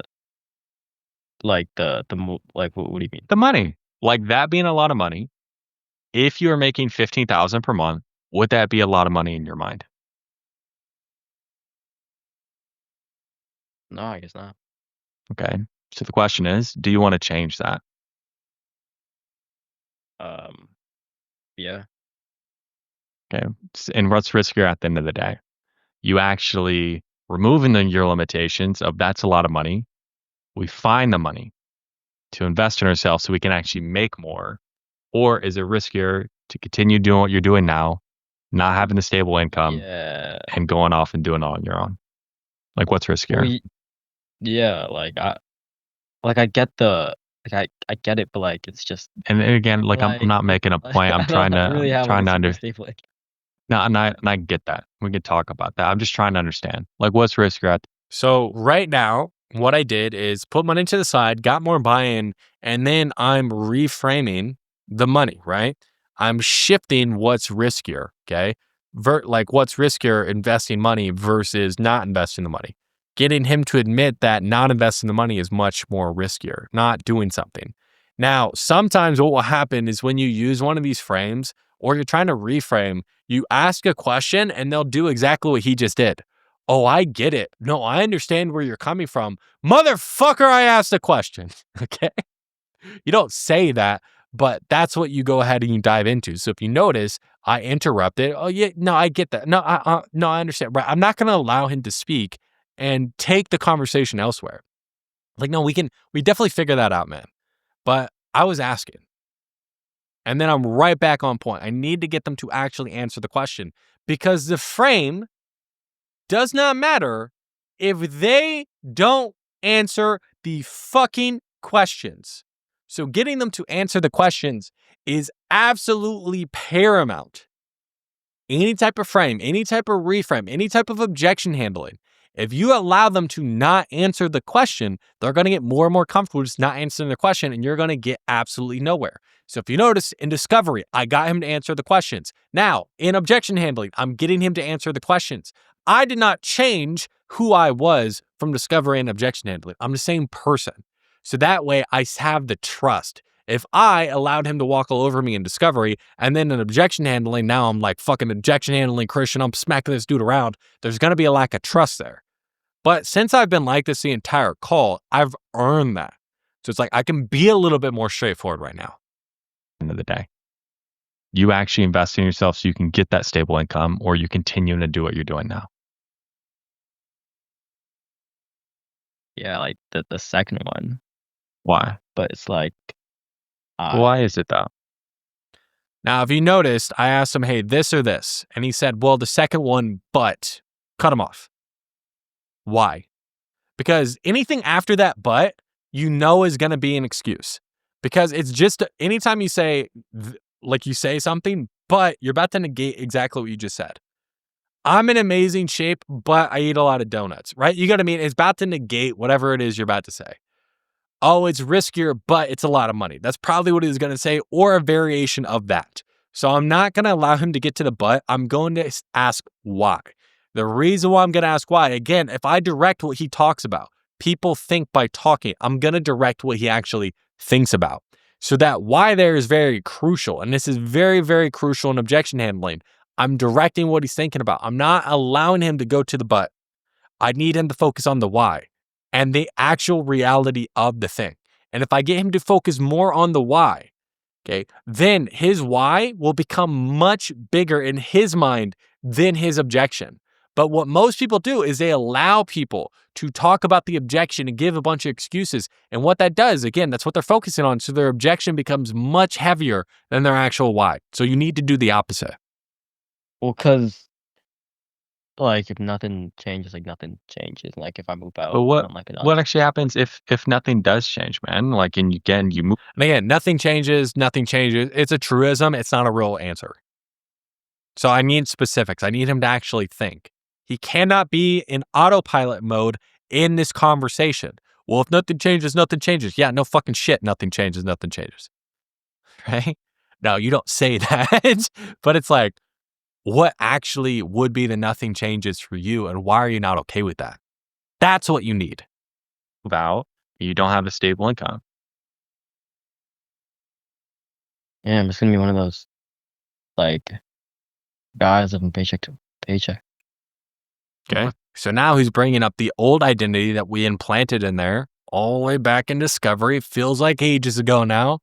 like like what do you mean? The money. Like that being a lot of money. If you're making 15,000 per month, would that be a lot of money in your mind? No, I guess not. Okay. So the question is, do you want to change that? Yeah. Okay. And what's riskier at the end of the day? You actually removing your limitations of that's a lot of money. We find the money to invest in ourselves so we can actually make more. Or is it riskier to continue doing what you're doing now, not having the stable income Yeah. and going off and doing it on your own? Like what's riskier? Well, yeah, I get the I get it, but like it's just And again, like I'm like not making a point. I'm trying I don't really have like a super understand. stable income. No, and I get that. We could talk about that. I'm just trying to understand. Like what's riskier at So right now, what I did is put money to the side, got more buy-in, and then I'm reframing the money, right? I'm shifting what's riskier, okay? Like what's riskier, investing money versus not investing the money. Getting him to admit that not investing the money is much more riskier, not doing something. Now, sometimes what will happen is when you use one of these frames or you're trying to reframe, you ask a question and they'll do exactly what he just did. Oh, I get it. No, I understand where you're coming from. Motherfucker, I asked a question. Okay. You don't say that, but that's what you go ahead and you dive into. So if you notice, I interrupted. Oh, yeah. No, I get that. No, I understand. Right. I'm not going to allow him to speak and take the conversation elsewhere. Like, no, we definitely figure that out, man. But I was asking. And then I'm right back on point. I need to get them to actually answer the question because the frame does not matter if they don't answer the fucking questions. So getting them to answer the questions is absolutely paramount. Any type of frame, any type of reframe, any type of objection handling. If you allow them to not answer the question, they're going to get more and more comfortable just not answering the question, and you're going to get absolutely nowhere. So if you notice in discovery, I got him to answer the questions. Now, in objection handling, I'm getting him to answer the questions. I did not change who I was from discovery and objection handling. I'm the same person. So that way I have the trust. If I allowed him to walk all over me in discovery and then in objection handling, now I'm like fucking objection handling Christian, I'm smacking this dude around, there's going to be a lack of trust there. But since I've been like this the entire call, I've earned that. So it's like I can be a little bit more straightforward right now. End of the day, you actually invest in yourself so you can get that stable income, or you continue to do what you're doing now. Yeah, like the second one, Why? but it's like, Why is it though? Now, if you noticed, I asked him, hey, this or this. And he said, well, the second one, but cut him off. Why? Because anything after that but, you know, is going to be an excuse. Because it's just anytime you say, like you say something, but you're about to negate exactly what you just said. I'm in amazing shape, but I eat a lot of donuts, right? You got to mean it's about to negate whatever it is you're about to say. Oh, it's riskier, but it's a lot of money. That's probably what he was going to say, or a variation of that. So I'm not going to allow him to get to the but. I'm going to ask why. The reason why I'm going to ask why, again, if I direct what he talks about, people think by talking, I'm going to direct what he actually thinks about. So that why there is very crucial. And this is very, very crucial in objection handling. I'm directing what he's thinking about. I'm not allowing him to go to the but. I need him to focus on the why and the actual reality of the thing. And if I get him to focus more on the why, okay, then his why will become much bigger in his mind than his objection. But what most people do is they allow people to talk about the objection and give a bunch of excuses. And what that does, again, that's what they're focusing on. So their objection becomes much heavier than their actual why. So you need to do the opposite. well, cause like if nothing changes, like nothing changes. Like if I move out, But I'm like what actually happens if nothing does change, man? Like, and again, you move. And again, nothing changes, nothing changes. It's a truism. It's not a real answer. So I need specifics. I need him to actually think. He cannot be in autopilot mode in this conversation. Well, if nothing changes, nothing changes. Yeah, no fucking shit. Nothing changes, nothing changes. Right? No, you don't say that. But it's like, what actually would be the nothing changes for you, and why are you not okay with that? That's what you need. Out, you don't have a stable income. yeah, I'm just gonna be one of those like guys living paycheck to paycheck. Okay. So now he's bringing up the old identity that we implanted in there all the way back in Discovery. Feels like ages ago now.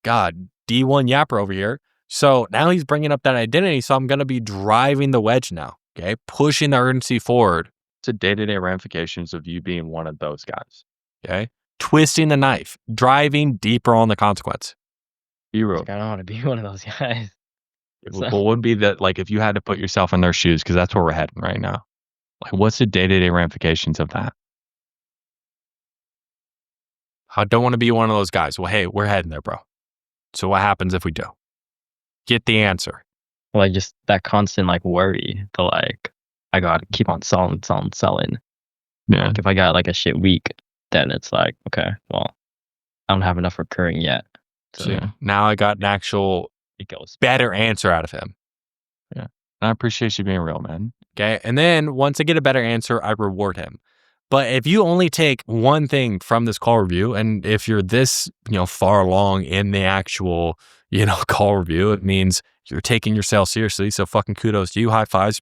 God, D1 Yapper over here. So now he's bringing up that identity. So I'm going to be driving the wedge now. Okay. Pushing the urgency forward. It's the day-to-day ramifications of you being one of those guys. Okay. Twisting the knife, driving deeper on the consequence. Hero. Like, I don't want to be one of those guys. What would be that, like, if you had to put yourself in their shoes, because that's where we're heading right now. Like, what's the day-to-day ramifications of that? I don't want to be one of those guys. Well, hey, we're heading there, bro. So what happens if we do? Get the answer. Like just that constant like worry to like I gotta keep on selling. Yeah. Like if I got like a shit week, then it's like, okay, well, I don't have enough recurring yet. So yeah. Now I got an actual It goes better answer out of him. Yeah. And I appreciate you being real, man. Okay. And then once I get a better answer, I reward him. But if you only take one thing from this call review, and if you're this, far along in the actual, call review, it means you're taking yourself seriously. So fucking kudos to you. High fives.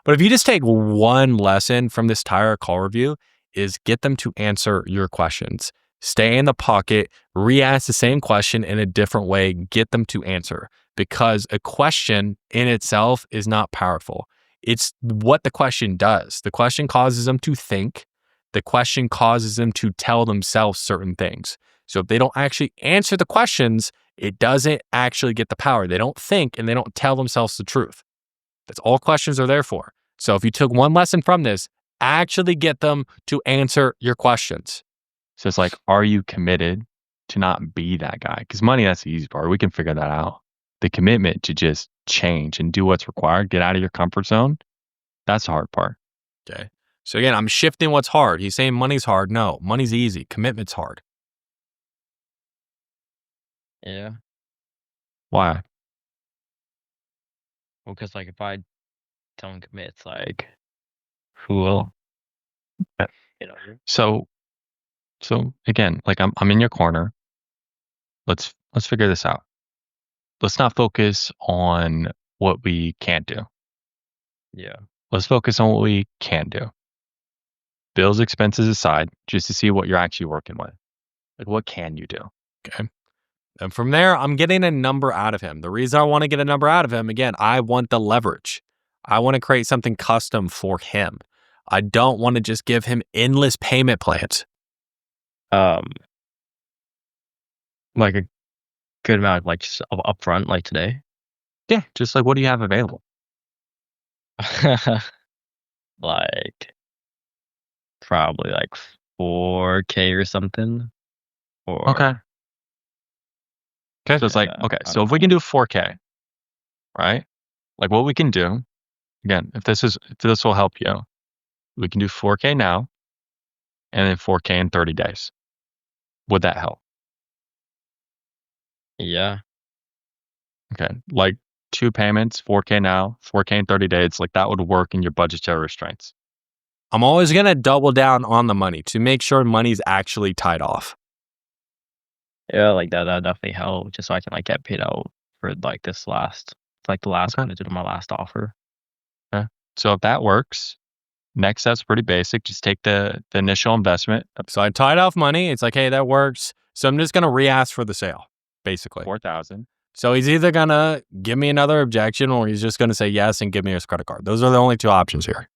But if you just take one lesson from this entire call review, is get them to answer your questions. Stay in the pocket, re-ask the same question in a different way, get them to answer. Because a question in itself is not powerful. It's what the question does. The question causes them to think. The question causes them to tell themselves certain things. So if they don't actually answer the questions, it doesn't actually get the power. They don't think and they don't tell themselves the truth. That's all questions are there for. So if you took one lesson from this, actually get them to answer your questions. So it's like, are you committed to not be that guy? Because money, that's the easy part. We can figure that out. The commitment to just change and do what's required, get out of your comfort zone, that's the hard part. Okay. So again, I'm shifting what's hard. He's saying money's hard. No, money's easy. Commitment's hard. yeah. Why? Well, because like if I don't commit, it's like who will? You know. So again, like I'm in your corner. Let's let's figure this out. Let's not focus on what we can't do. Yeah. Let's focus on what we can do. Bills, expenses aside, just to see what you're actually working with. Like, what can you do? Okay. And from there, I'm getting a number out of him. The reason I want to get a number out of him, again, I want the leverage. I want to create something custom for him. I don't want to just give him endless payment plans. Like a good amount, like just upfront, like today. Yeah, just like what do you have available? Like probably like 4K or something. Or Okay. So it's like, yeah, okay, I so don't if we know. can do 4K, right? Like what we can do, again, if this will help you, we can do 4K now and then 4K in 30 days. Would that help? Yeah. Okay. Like 2 payments, 4K now, 4K in 30 days, like that would work in your budgetary restraints. I'm always going to double down on the money to make sure money's actually tied off. Yeah, like that definitely help, just so I can like get paid out for like this last, like the last Okay. one I did on my last offer. Okay. So if that works, next step's pretty basic. Just take the initial investment of So I tied off money. It's like, hey, that works. So I'm just going to re-ask for the sale, basically. 4,000. So he's either going to give me another objection or he's just going to say yes and give me his credit card. Those are the only two options here.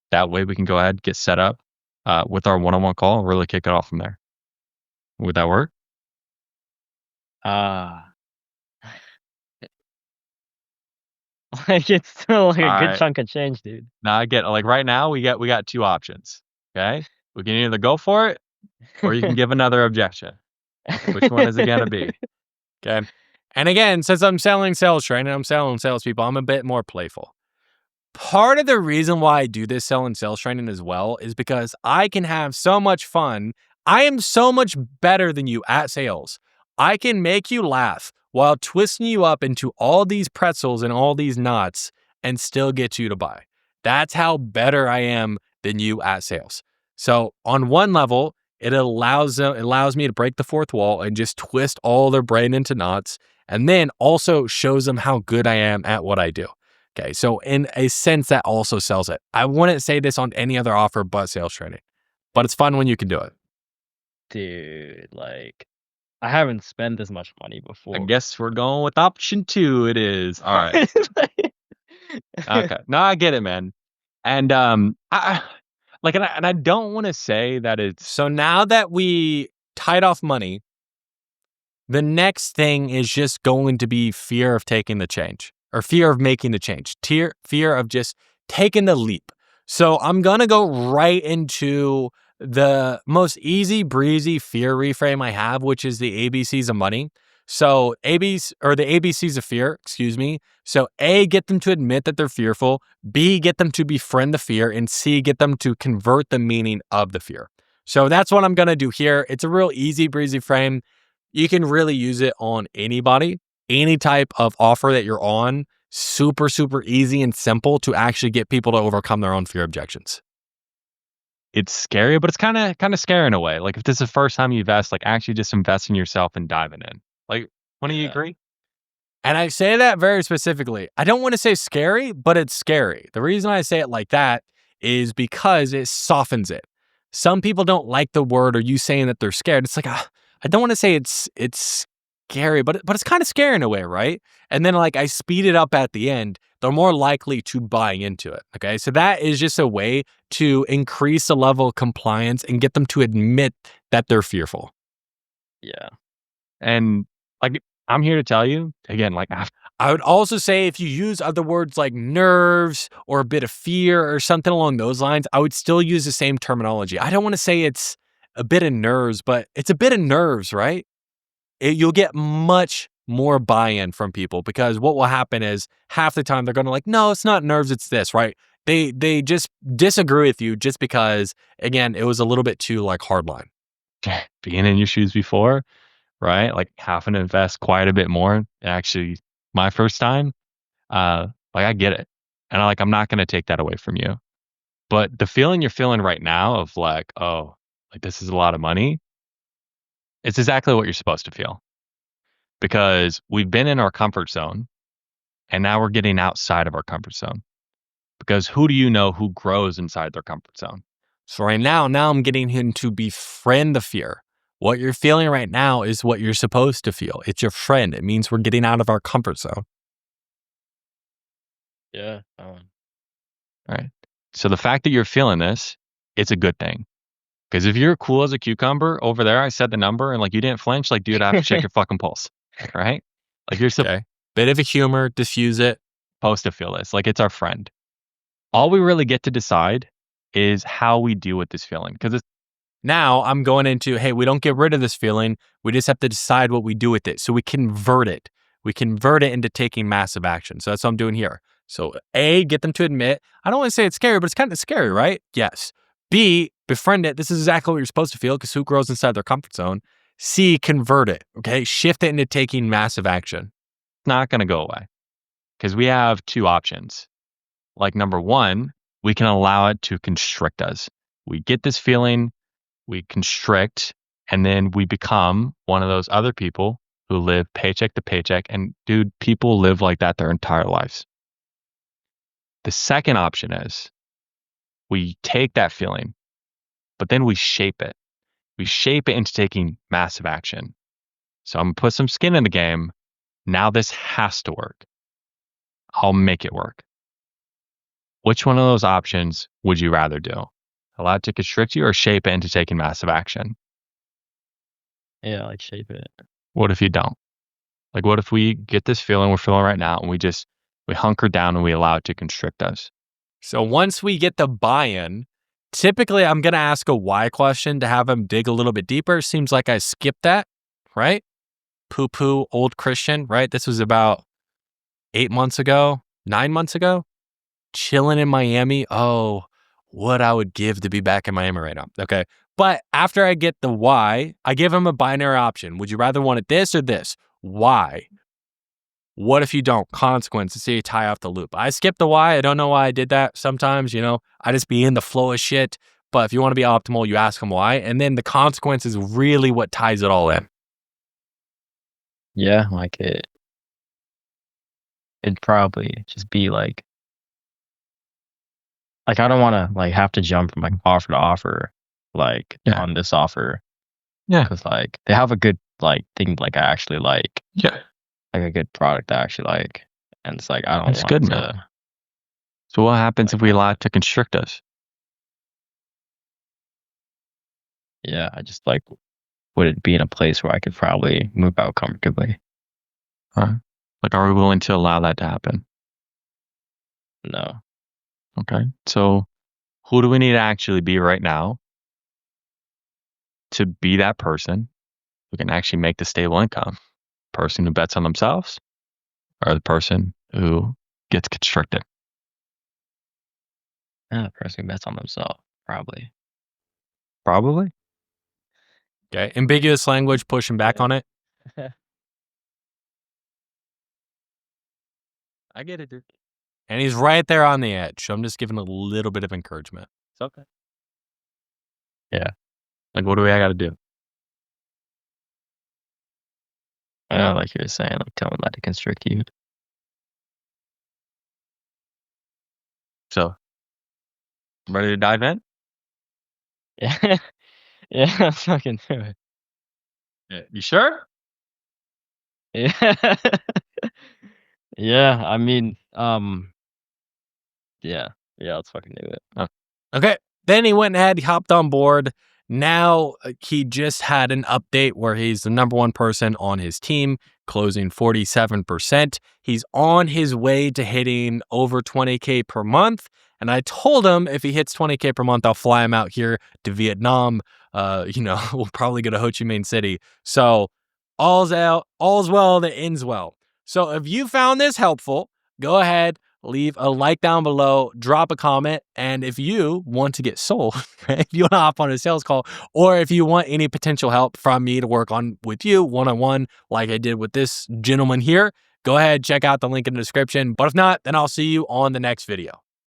That way we can go ahead, get set up with our one-on-one call and really kick it off from there. Would that work? Like it's still like a All good right. chunk of change, dude. Now I get like right now we got 2 options. Okay. We can either go for it or you can give another objection. Which one is it going to be? Okay. And again, since I'm selling sales training, I'm selling salespeople, I'm a bit more playful. Part of the reason why I do this selling sales training as well is because I can have so much fun. I am so much better than you at sales. I can make you laugh while twisting you up into all these pretzels and all these knots and still get you to buy. That's how better I am than you at sales. So on one level, it allows me to break the fourth wall and just twist all their brain into knots, and then also shows them how good I am at what I do. Okay, so in a sense, that also sells it. I wouldn't say this on any other offer but sales training, but it's fun when you can do it. Dude, like I haven't spent this much money before. I guess we're going with option 2 it is. All right. Okay. No, I get it, man. And I don't want to say that it's So now that we tied off money, the next thing is just going to be fear of taking the change or fear of making the change, fear of just taking the leap. So I'm going to go right into the most easy breezy fear reframe I have, which is the ABCs of money. So the ABCs of fear, excuse me. So A, get them to admit that they're fearful. B, get them to befriend the fear. And C, get them to convert the meaning of the fear. So that's what I'm going to do here. It's a real easy breezy frame. You can really use it on anybody, any type of offer that you're on. Super, super easy and simple to actually get people to overcome their own fear objections. it's scary, but it's kind of scary in a way. Like if this is the first time you invest, like actually just invest in yourself and diving in. Like, wouldn't you Yeah. agree? And I say that very specifically. I don't want to say scary, but it's scary. The reason I say it like that is because it softens it. Some people don't like the word or you saying that they're scared. It's like, I don't want to say it's scary, but it's kind of scary in a way, right? And then like I speed it up at the end, they're more likely to buy into it. Okay. So that is just a way to increase the level of compliance and get them to admit that they're fearful. Yeah. And like I'm here to tell you again, like I would also say if you use other words like nerves or a bit of fear or something along those lines, I would still use the same terminology. I don't want to say it's a bit of nerves, but it's a bit of nerves, right? You'll get much more buy-in from people because what will happen is half the time they're going to like, no, it's not nerves, it's this, right? They just disagree with you just because, again, it was a little bit too like hardline. being in your shoes before, right? Like having to invest quite a bit more. Actually, my first time, like I get it. And I'm not going to take that away from you. But the feeling you're feeling right now of like, oh, like this is a lot of money, it's exactly what you're supposed to feel. because we've been in our comfort zone and now we're getting outside of our comfort zone. Because who do you know who grows inside their comfort zone? So right now I'm getting him to befriend the fear. What you're feeling right now is what you're supposed to feel. It's your friend. It means we're getting out of our comfort zone. Yeah. All right. So the fact that you're feeling this, it's a good thing. Because if you're cool as a cucumber over there, I said the number and like you didn't flinch, like dude, I have to check your fucking pulse. Right? Like you're Okay. Bit of a humor, diffuse it. supposed to feel this. Like it's our friend. All we really get to decide is how we deal with this feeling. Because it's Now I'm going into, hey, we don't get rid of this feeling. We just have to decide what we do with it. So we convert it. We convert it into taking massive action. So that's what I'm doing here. So A, get them to admit, I don't want to say it's scary, but it's kind of scary, right? Yes. B, befriend it. This is exactly what you're supposed to feel because who grows inside their comfort zone? C, convert it. Okay. Shift it into taking massive action. not going to go away. Because we have two options. Like number one, we can allow it to constrict us. We get this feeling, we constrict, and then we become one of those other people who live paycheck to paycheck. And dude, people live like that their entire lives. The second option is we take that feeling, but then we shape it. We shape it into taking massive action. So I'm going to put some skin in the game. Now this has to work. I'll make it work. Which one of those options would you rather do? Allow it to constrict you or shape it into taking massive action? Yeah, like shape it. What if you don't? Like, what if we get this feeling we're feeling right now and we hunker down and we allow it to constrict us? So once we get the buy-in, typically I'm going to ask a why question to have them dig a little bit deeper. Seems like I skipped that, right? Poo-poo, old Christian, right? This was about 8 months ago, 9 months ago. Chilling in Miami. Oh, what I would give to be back in Miami right now. Okay. But after I get the why, I give him a binary option. Would you rather want it this or this? Why? What if you don't? Consequence to see you tie off the loop. I skipped the why. I don't know why I did that. Sometimes, I just be in the flow of shit. But if you want to be optimal, you ask them why. And then the consequence is really what ties it all in. Yeah, like it'd probably just be like I don't want to like have to jump from like offer to offer, like Yeah. on this offer. Yeah. Because like they have a good like thing like I actually like. Yeah. Like a good product I actually like. And it's like I don't That's want good, to man. So what happens if we allow it to constrict us? Yeah, I just like would it be in a place where I could probably move out comfortably? Like, are we willing to allow that to happen? No. Okay. So who do we need to actually be right now to be that person who can actually make the stable income? Person who bets on themselves or the person who gets constricted? Yeah, the person who bets on themselves, probably. Probably. Okay. Ambiguous language, pushing back on it. I get it, dude. And he's right there on the edge. So I'm just giving a little bit of encouragement. It's okay. Yeah. Like, what do I got to do? I know, like you were saying, like tell them not to constrict you. So, ready to dive in? Yeah. Yeah, fucking do it. Yeah. You sure? Yeah. Yeah, I mean, yeah, let's fucking do it. Okay. Then he went ahead, he hopped on board. Now he just had an update where he's the number one person on his team, closing 47%. He's on his way to hitting over 20K per month. And I told him if he hits 20K per month, I'll fly him out here to Vietnam. We'll probably go to Ho Chi Minh City. So all's well that ends well. So if you found this helpful, go ahead, leave a like down below, drop a comment, and if you want to get sold, if you want to hop on a sales call, or if you want any potential help from me to work on with you one-on-one like I did with this gentleman here, go ahead, check out the link in the description. But if not, then I'll see you on the next video.